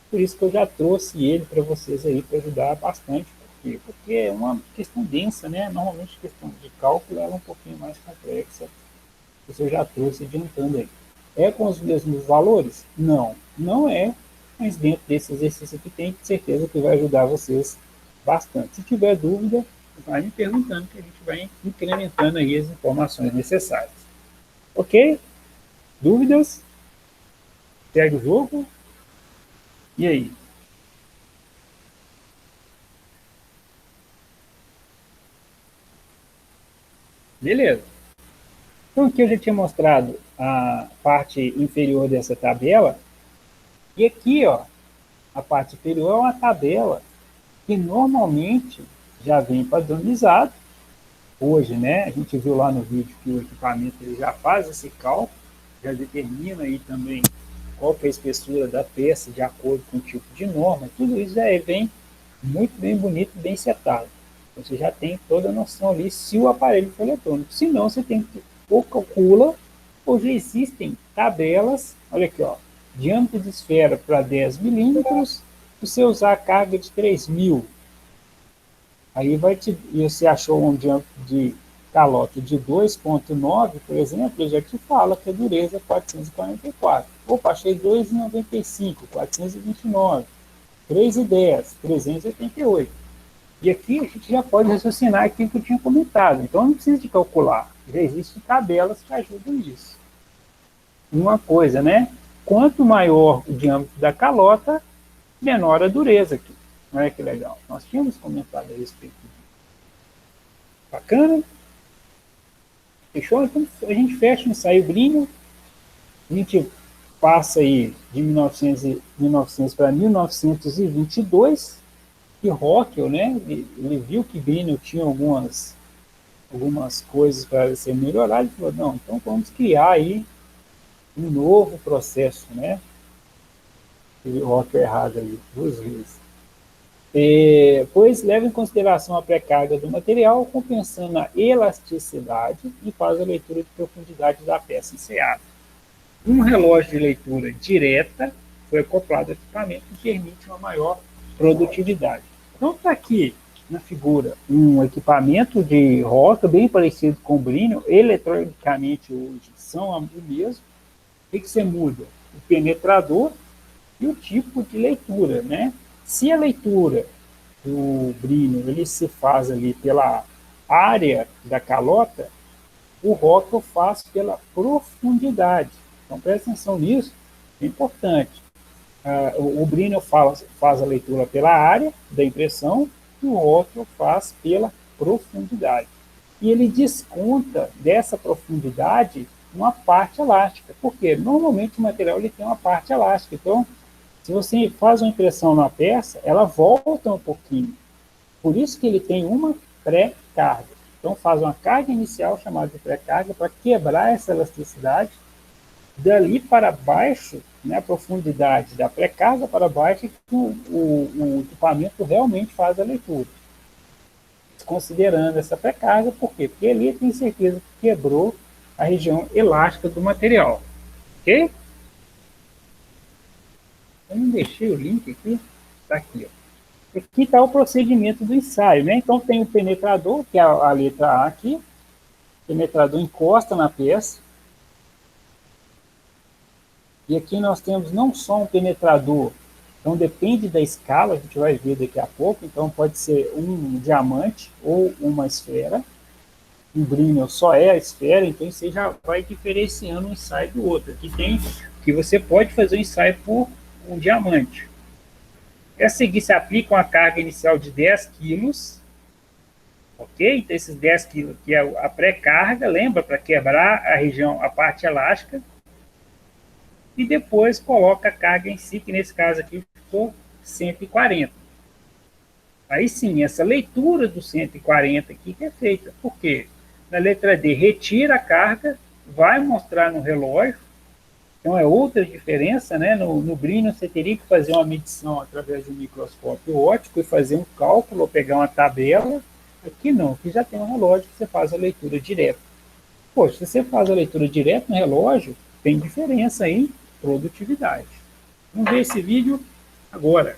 Por isso que eu já trouxe ele para vocês aí, para ajudar bastante. Por quê? Porque é uma questão densa, né? Normalmente a questão de cálculo ela é um pouquinho mais complexa. Isso eu já trouxe adiantando aí. É com os mesmos valores? Não, não é. Mas dentro desse exercício aqui tem certeza que vai ajudar vocês bastante. Se tiver dúvida, vai me perguntando que a gente vai incrementando aí as informações necessárias. Ok? Dúvidas? Segue o jogo? E aí? Beleza. Então aqui eu já tinha mostrado a parte inferior dessa tabela. E aqui, ó, a parte superior é uma tabela que normalmente já vem padronizado. Hoje, né, a gente viu lá no vídeo que o equipamento ele já faz esse cálculo, já determina aí também qual que é a espessura da peça de acordo com o tipo de norma. Tudo isso já vem muito bem bonito, bem setado. Você já tem toda a noção ali se o aparelho for eletrônico. Se não, você tem que ou calcula, ou já existem tabelas, olha aqui, ó, diâmetro de esfera para 10 milímetros, se você usar a carga de 3.000, aí e você achou um diâmetro de calota de 2,9, por exemplo, ele já te fala que a dureza é 444. Opa, achei 2,95, 429, 3,10, 388. E aqui a gente já pode raciocinar aquilo que eu tinha comentado. Então não precisa de calcular. Já existem tabelas que ajudam nisso. Uma coisa, né? Quanto maior o diâmetro da calota, menor a dureza aqui. Olha que legal. Nós tínhamos comentado a respeito disso. Bacana? Fechou? Então a gente fecha o ensaio Brinho. A gente passa aí de 1900 para 1922. E Rockwell, né? Ele viu que Brinho tinha algumas coisas para ser melhorado. Ele falou, não, então vamos criar aí um novo processo, né? O Rockwell errado aí, duas vezes. Pois leva em consideração a pré-carga do material, compensando a elasticidade e faz a leitura de profundidade da peça ensaiada. Um relógio de leitura direta foi acoplado ao equipamento que permite uma maior produtividade. Então está aqui na figura um equipamento de roca bem parecido com o Brinio, eletronicamente hoje são o mesmo. O que você muda? O penetrador e o tipo de leitura, né? Se a leitura do Brinio ele se faz ali pela área da calota, o Rockwell faz pela profundidade. Então presta atenção nisso, é importante. O Brinio faz a leitura pela área da impressão e o Rockwell faz pela profundidade. E ele desconta dessa profundidade uma parte elástica. Por quê? Normalmente o material ele tem uma parte elástica. Então, se você faz uma impressão na peça, ela volta um pouquinho. Por isso que ele tem uma pré-carga. Então faz uma carga inicial chamada de pré-carga para quebrar essa elasticidade. Dali para baixo, né, a profundidade da pré-carga para baixo, é que o equipamento realmente faz a leitura. Considerando essa pré-carga, por quê? Porque ali tem certeza que quebrou a região elástica do material. Ok? Eu não deixei o link aqui. Está aqui, ó. Aqui está o procedimento do ensaio, né? Então tem o penetrador, que é a letra A aqui. O penetrador encosta na peça. E aqui nós temos não só um penetrador, então depende da escala, a gente vai ver daqui a pouco. Então pode ser um diamante ou uma esfera. Um Brinio só é a esfera, então você já vai diferenciando um ensaio do outro. Aqui tem que você pode fazer um ensaio por um diamante. A seguir, se aplica uma carga inicial de 10 quilos, ok? Então, esses 10 quilos que é a pré-carga, lembra, para quebrar a região, a parte elástica, e depois coloca a carga em si, que nesse caso aqui ficou 140. Aí sim, essa leitura do 140 aqui que é feita. Por quê? Na letra D, retira a carga, vai mostrar no relógio. Então é outra diferença, né? No Brinio você teria que fazer uma medição através de um microscópio óptico e fazer um cálculo ou pegar uma tabela. Aqui não, aqui já tem um relógio que você faz a leitura direta. Poxa, se você faz a leitura direta no relógio, tem diferença em produtividade. Vamos ver esse vídeo agora.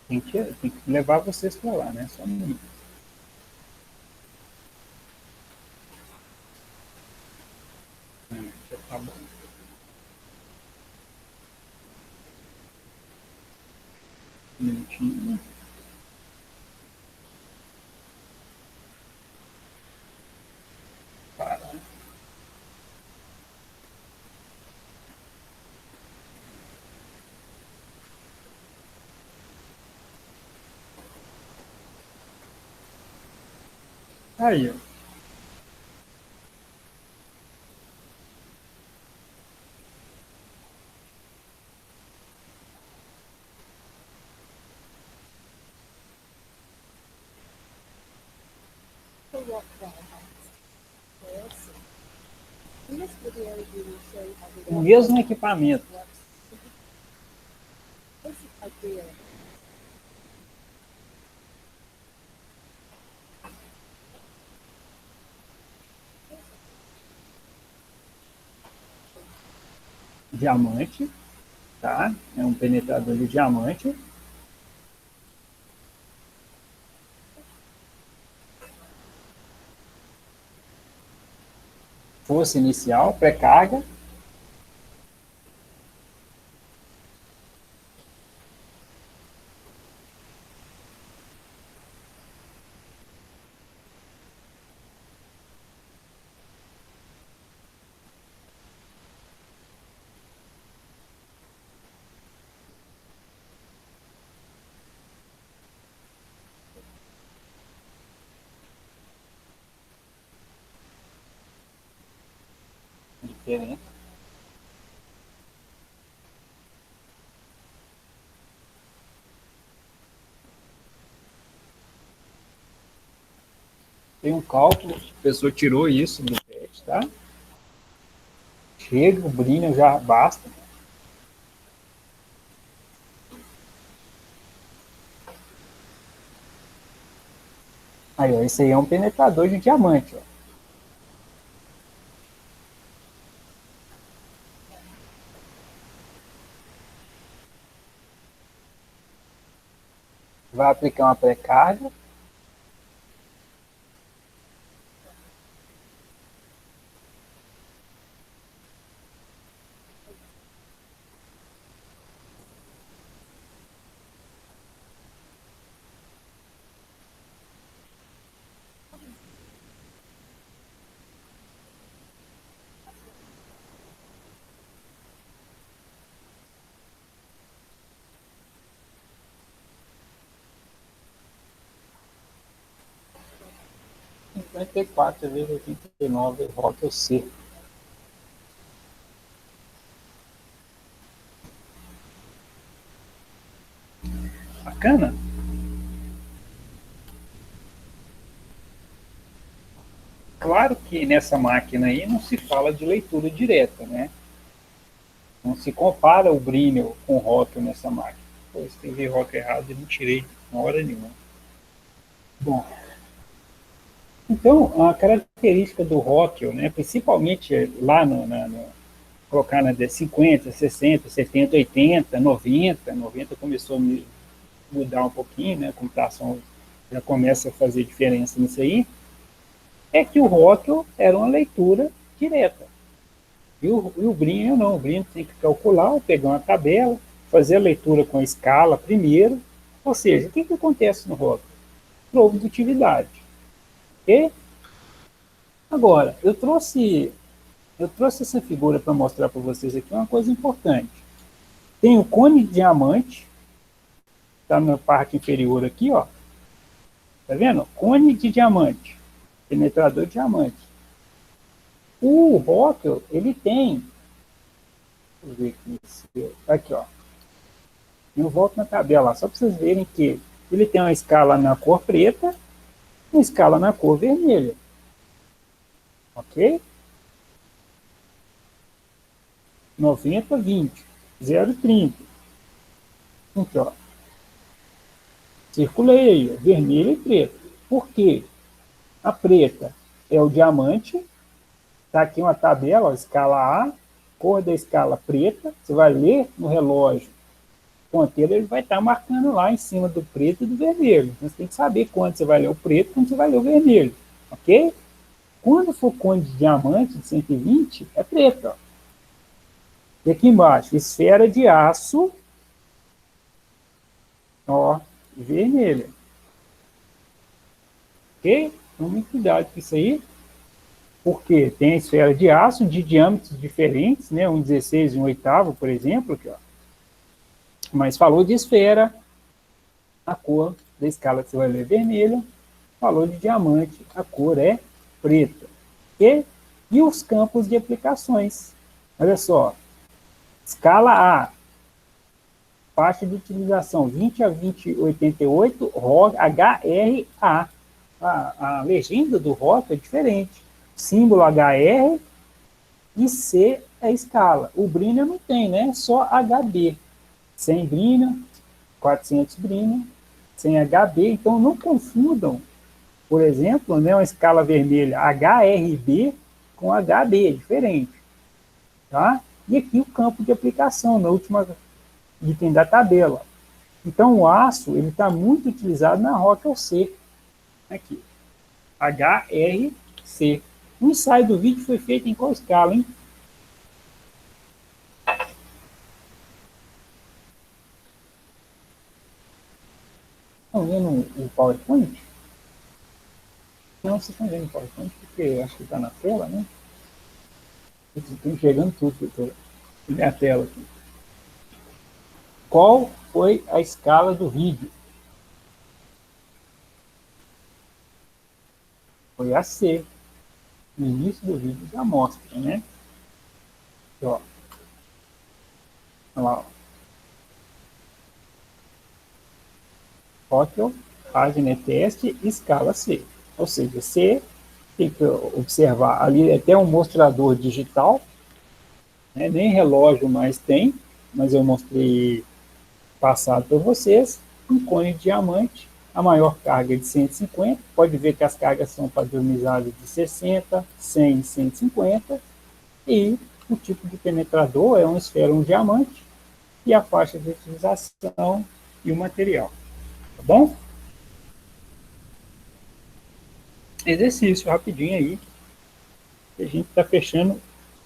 Tem que levar vocês para lá, né? Só um minuto. Já tá bom. Um minutinho. Para. Aí, ó. typical rock wall heights. Let's see. In this video, we will show how the O rock mesmo wall equipamento. works. Basic idea. Diamante, tá? É um penetrador de diamante. Força inicial, pré-carga. Diferente. Tem um cálculo, a pessoa tirou isso do teste, tá? Chega, o brilho já basta. Aí, ó, esse aí é um penetrador de diamante, ó. Vai aplicar uma pré-carga. (54 vezes 89) Rock C. Bacana? Claro que nessa máquina aí não se fala de leitura direta, né? Não se compara o Brinell com o Rockwell nessa máquina. Pô, escrevi Rockwell errado e não tirei na hora nenhuma. Bom, então a característica do Rockwell, né, principalmente lá colocar na 50, 60, 70, 80, 90, 90 começou a mudar um pouquinho, né, a computação já começa a fazer diferença nisso aí, é que o Rockwell era uma leitura direta. E o Brinell não, o Brinell tem que calcular, pegar uma tabela, fazer a leitura com a escala primeiro, ou seja, o que acontece no Rockwell? Produtividade. Ok? Agora, eu trouxe essa figura para mostrar para vocês aqui uma coisa importante. Tem o cone de diamante, está na parte inferior aqui, ó. Tá vendo? Cone de diamante, penetrador de diamante. O Rockwell, ele tem, deixa eu ver aqui, ó. Eu volto na tabela, só para vocês verem que ele tem uma escala na cor preta, uma escala na cor vermelha. Ok? 90, 20, 0, 30. Então, ó, circulei aí, vermelho e preto. Por quê? A preta é o diamante. Está aqui uma tabela, ó, escala A, cor da escala preta. Você vai ler no relógio ponteiro, ele vai estar marcando lá em cima do preto e do vermelho. Você tem que saber quando você vai ler o preto e quando você vai ler o vermelho. Ok? Quando for cone de diamante de 120, é preto. Ó. E aqui embaixo, esfera de aço, ó, vermelha. Ok? Tome cuidado com isso aí, porque tem a esfera de aço de diâmetros diferentes, né? Um 16 e um oitavo, por exemplo, aqui, ó. Mas falou de esfera, a cor da escala que você vai ler é vermelha, falou de diamante, a cor é preta. Ok? E os campos de aplicações. Olha só, escala A, faixa de utilização 20 a 2088, HRA. a legenda do rótulo é diferente. Símbolo HR e C é escala. O Brenner não tem, né? Só HB. 100 Brenner, 400 Brenner, sem HB. Então, não confundam, por exemplo, né, uma escala vermelha HRB com HB, é diferente. Tá? E aqui o campo de aplicação, na última item da tabela. Então, o aço ele está muito utilizado na Rockwell C. Aqui. HRC. O ensaio do vídeo foi feito em qual escala, hein? Estão vendo o PowerPoint? Não, vocês estão vendo o PowerPoint, porque acho que está na tela, né? Estou enxergando tudo, doutora. Minha tela aqui. Qual foi a escala do vídeo? Foi a C. No início do vídeo já mostra, né? Aqui, ó. Olha lá, ó. Rockwell, página teste, escala C. Ou seja, C, tem que observar, ali é até um mostrador digital, né? Nem relógio mais tem, mas eu mostrei passado para vocês, um cone de diamante, a maior carga é de 150, pode ver que as cargas são padronizadas de 60, 100 e 150, e o tipo de penetrador é uma esfera, um diamante, e a faixa de utilização e o material. Tá bom? Exercício rapidinho aí. A gente está fechando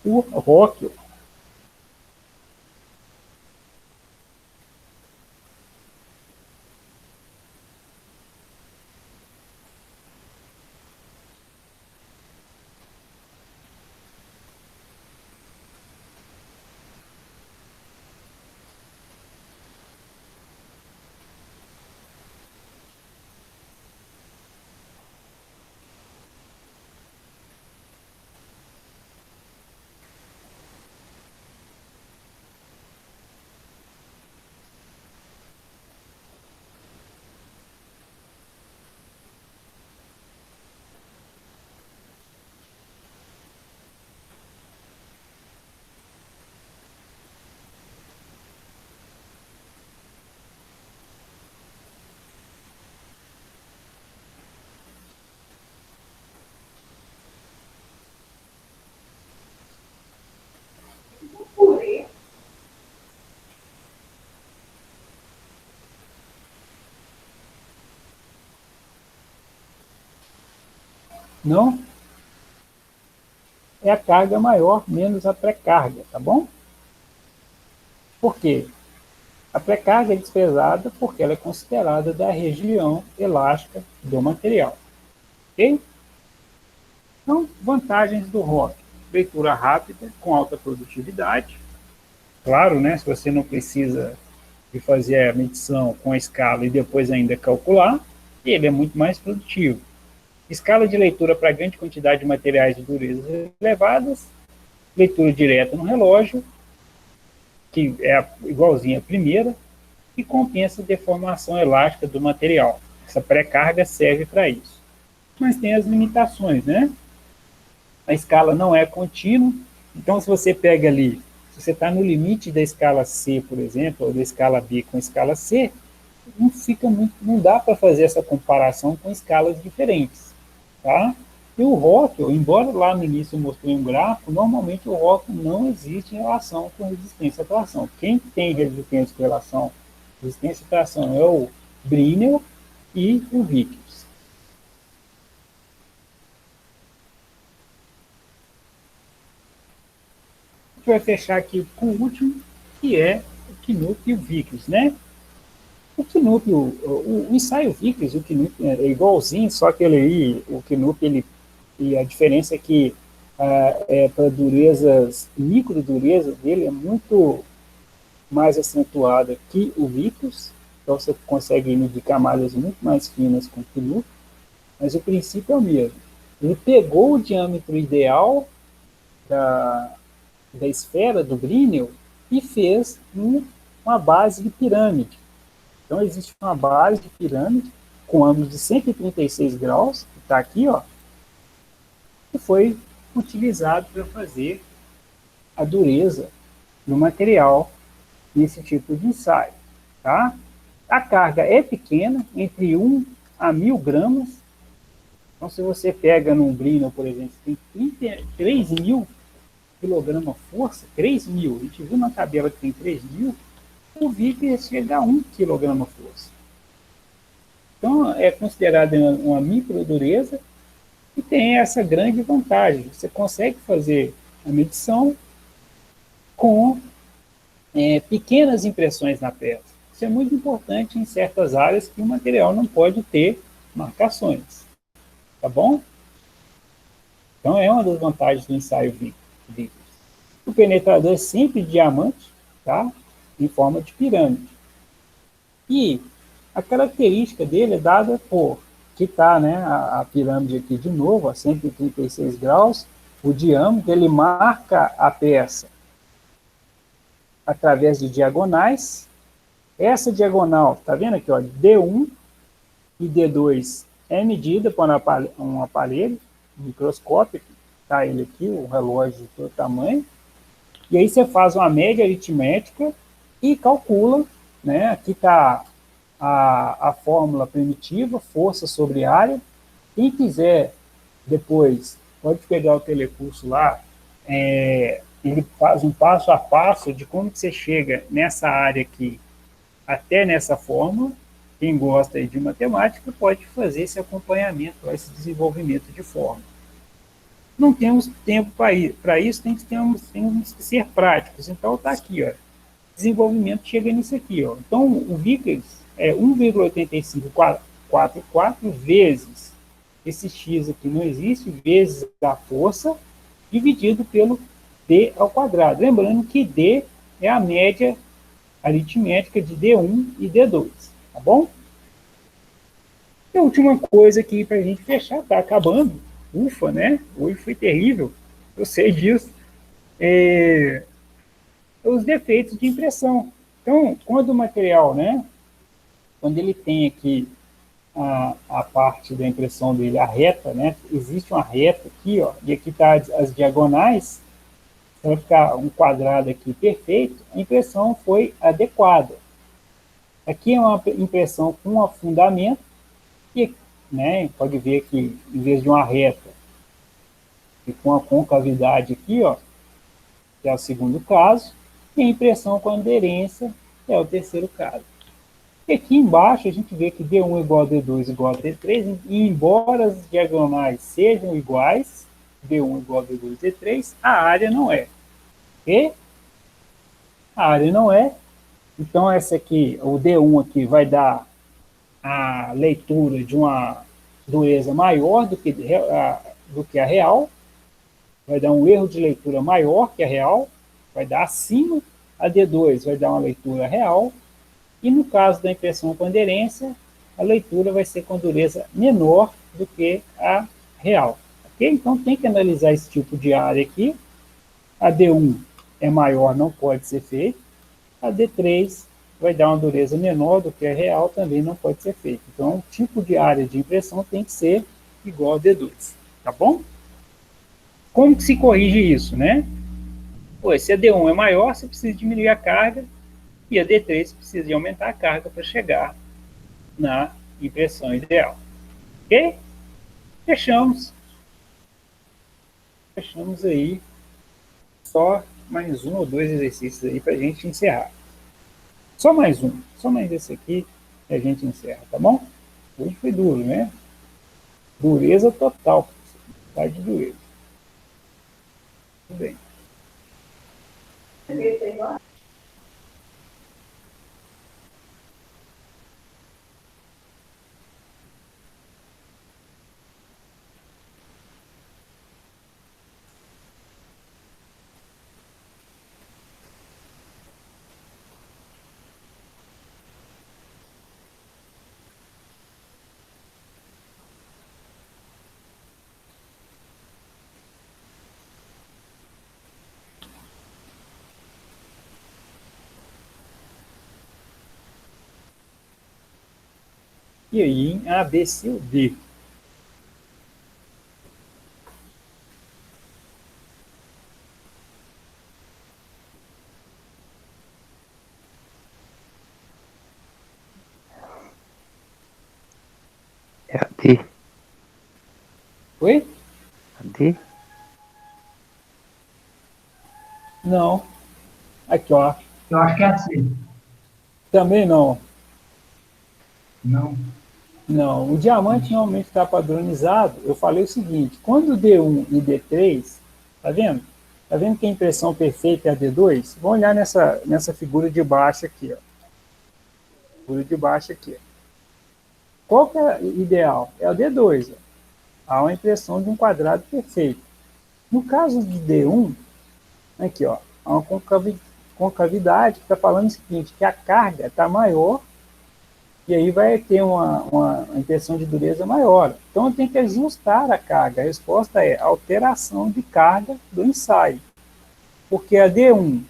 o Rockwell. Não? É a carga maior menos a pré-carga, tá bom? Por quê? A pré-carga é desprezada porque ela é considerada da região elástica do material. Ok? Então, vantagens do ROC. Leitura rápida, com alta produtividade. Claro, né, se você não precisa de fazer a medição com a escala e depois ainda calcular, ele é muito mais produtivo. Escala de leitura para grande quantidade de materiais de durezas elevadas, leitura direta no relógio, que é igualzinha à primeira, e compensa a deformação elástica do material. Essa pré-carga serve para isso. Mas tem as limitações, né? A escala não é contínua, então se você pega ali, se você está no limite da escala C, por exemplo, ou da escala B com a escala C, não dá para fazer essa comparação com escalas diferentes. Tá? E o Rockwell, embora lá no início eu mostrei um gráfico, normalmente o Rockwell não existe em relação com resistência à tração. Quem tem resistência com relação à resistência à tração é o Brinell e o Vickers. A gente vai fechar aqui com o último, que é o Knupp e o Vickers, né? O Knupp, o ensaio Vickers, o Knupp é igualzinho, só que o Knupp, e a diferença é que para durezas, micro dureza dele é muito mais acentuada que o Vickers, então você consegue medir camadas muito mais finas com o Knupp, mas o princípio é o mesmo. Ele pegou o diâmetro ideal da esfera do Brinell e fez uma base de pirâmide. Então, existe uma base de pirâmide com ângulo de 136 graus, que está aqui, ó, que foi utilizado para fazer a dureza do material nesse tipo de ensaio. Tá? A carga é pequena, entre 1 a 1000 gramas. Então, se você pega num Brinell, por exemplo, tem 3.000 kgf, 3.000, a gente viu na tabela que tem 3.000, o Vickers chega a 1 kgf. Então, é considerada uma microdureza e tem essa grande vantagem. Você consegue fazer a medição com pequenas impressões na peça. Isso é muito importante em certas áreas que o material não pode ter marcações. Tá bom? Então, é uma das vantagens do ensaio Vickers. O penetrador é sempre de diamante, tá? Em forma de pirâmide. E a característica dele é dada por que está, né, a pirâmide aqui de novo, a 136 graus, o diâmetro, ele marca a peça através de diagonais. Essa diagonal, tá vendo aqui, ó, D1 e D2 é medida por um aparelho microscópico, tá ele aqui, o relógio de todo tamanho, e aí você faz uma média aritmética e calcula, né, aqui está a fórmula primitiva, força sobre área. Quem quiser depois, pode pegar o telecurso lá, ele faz um passo a passo de como que você chega nessa área aqui, até nessa fórmula. Quem gosta de matemática pode fazer esse acompanhamento, esse desenvolvimento de fórmula. Não temos tempo para isso, temos que ser práticos. Então, está aqui, ó, desenvolvimento chega nisso aqui. Ó. Então, o Vickers é 1,8544 vezes esse x aqui não existe, vezes a força, dividido pelo d ao quadrado. Lembrando que d é a média aritmética de D1 e D2, tá bom? E a última coisa aqui para a gente fechar, tá acabando. Ufa, né? Hoje foi terrível, eu sei disso. Os defeitos de impressão. Então, quando o material, né? Quando ele tem aqui a parte da impressão dele, a reta, né? Existe uma reta aqui, ó, e aqui tá as diagonais. Vai ficar um quadrado aqui perfeito, a impressão foi adequada. Aqui é uma impressão com afundamento, e, né, pode ver que em vez de uma reta, e com a concavidade aqui, ó, que é o segundo caso, e a impressão com aderência é o terceiro caso. E aqui embaixo a gente vê que D1 igual a D2 igual a D3, e embora as diagonais sejam iguais, D1 igual a D2 e D3, a área não é. Ok? A área não é. Então, essa aqui, o D1 aqui, vai dar a leitura de uma dureza maior do que a real. Vai dar um erro de leitura maior que a real. Vai dar acima. A D2 vai dar uma leitura real. E no caso da impressão com aderência, a leitura vai ser com dureza menor do que a real. Ok? Então, tem que analisar esse tipo de área aqui. A D1 é maior, não pode ser feito. A D3 vai dar uma dureza menor do que a real, também não pode ser feito. Então, o tipo de área de impressão tem que ser igual a D2. Tá bom? Como que se corrige isso, né? Pois, se a D1 é maior, você precisa diminuir a carga, e a D3 precisa de aumentar a carga para chegar na impressão ideal. Ok? Fechamos. Fechamos aí. Só mais um ou dois exercícios aí para a gente encerrar. Só mais esse aqui e a gente encerra, tá bom? Hoje foi duro, né? Dureza total. Tá de dureza. Tudo bem. E aí em A, B, C ou D? É a D. Oi? A D? Não. Aqui, ó. Eu acho que é assim. Também não. Não. Não. O diamante normalmente está padronizado. Eu falei o seguinte: quando D1 e D3, tá vendo? Tá vendo que a impressão perfeita é a D2? Vamos olhar nessa figura de baixo aqui, ó. Figura de baixo aqui. Qual que é o ideal? É o D2. Ó. Há uma impressão de um quadrado perfeito. No caso de D1, aqui, ó, há uma concavidade que está falando o seguinte, que a carga está maior e aí vai ter uma impressão de dureza maior. Então, eu tenho que ajustar a carga. A resposta é alteração de carga do ensaio. Porque a D1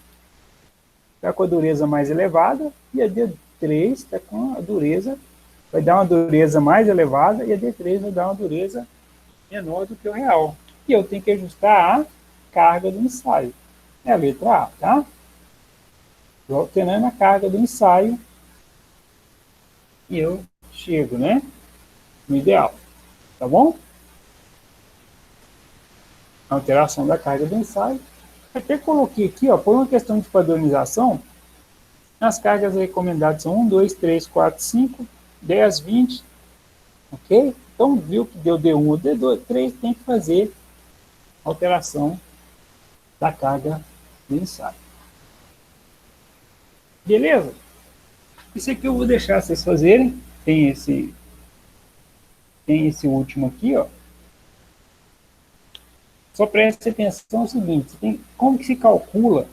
está com a dureza mais elevada e a D3 está com a dureza, vai dar uma dureza mais elevada e a D3 vai dar uma dureza menor do que o real. E eu tenho que ajustar a carga do ensaio. É a letra A, tá? Estou alternando a carga do ensaio e eu chego, né? No ideal. Tá bom? Alteração da carga do ensaio. Até coloquei aqui, ó, por uma questão de padronização, as cargas recomendadas são 1, 2, 3, 4, 5, 10, 20, ok? Então, viu que deu D1 ou D2, 3 tem que fazer alteração da carga do ensaio. Beleza? Isso aqui eu vou deixar vocês fazerem. Tem esse último aqui, ó. Só preste atenção no seguinte, como que se calcula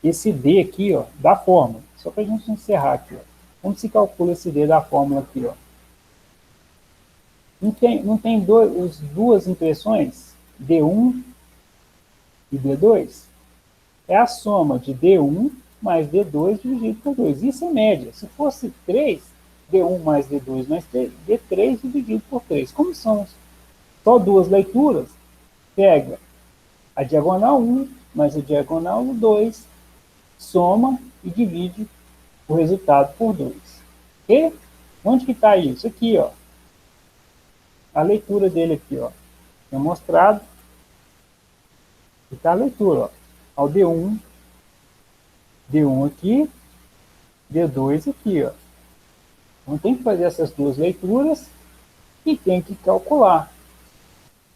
esse D aqui, ó, da fórmula? Só para a gente encerrar aqui, ó. Como se calcula esse D da fórmula aqui, ó? Não tem duas impressões? D1 e D2? É a soma de D1 mais D2 dividido por 2. Isso é média. Se fosse 3, D1 mais D2 mais 3, D3 dividido por 3. Como são só duas leituras, pega a diagonal 1 mais a diagonal 2, soma e divide o resultado por 2. E onde que está isso? Aqui, ó. A leitura dele aqui, ó. É mostrado. Está a leitura, ó. Ao D1, D1 aqui, D2 aqui, ó. Então tem que fazer essas duas leituras e tem que calcular.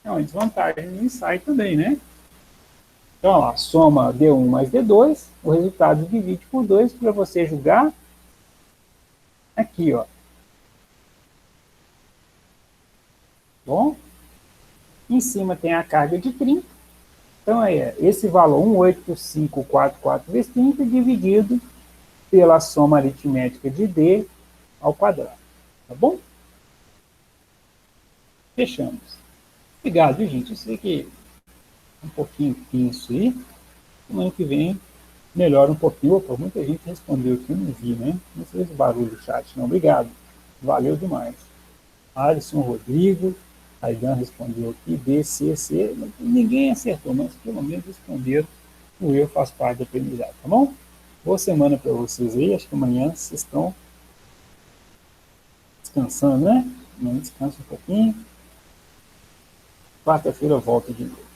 É uma desvantagem no ensaio também, né? Então, ó, soma D1 mais D2, o resultado divide por 2 para você julgar aqui, ó. Bom? Em cima tem a carga de 30. Então, é esse valor 18544 vezes 30 dividido pela soma aritmética de D ao quadrado. Tá bom? Fechamos. Obrigado, gente. Eu sei que é um pouquinho tenso aí. Semana que vem melhora um pouquinho. Opa, muita gente respondeu aqui, eu não vi, né? Não fez barulho no chat, não. Obrigado. Valeu demais. Alisson Rodrigo, Aidan respondeu aqui, B, C, C. Ninguém acertou, mas pelo menos responderam. O eu faz parte da aprendizagem, tá bom? Boa semana para vocês aí. Acho que amanhã vocês estão descansando, né? Amanhã descansa um pouquinho. Quarta-feira eu volto de novo.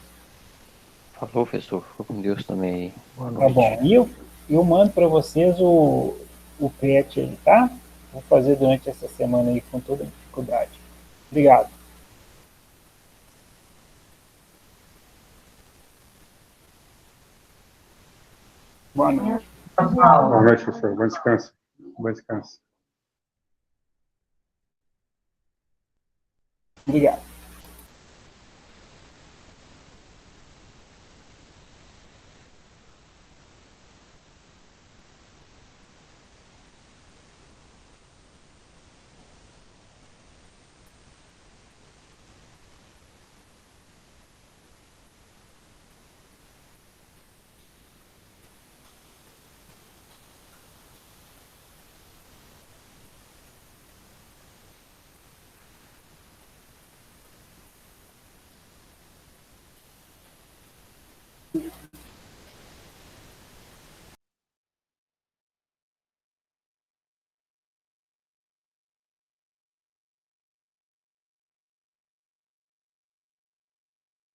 Falou, professor. Ficou com Deus também. Boa Tá noite. bom. E eu mando para vocês o PET aí, tá? Vou fazer durante essa semana aí com toda a dificuldade. Obrigado. Boa noite. Boa noite, professor. Bom descanso. Bom descanso. Obrigado.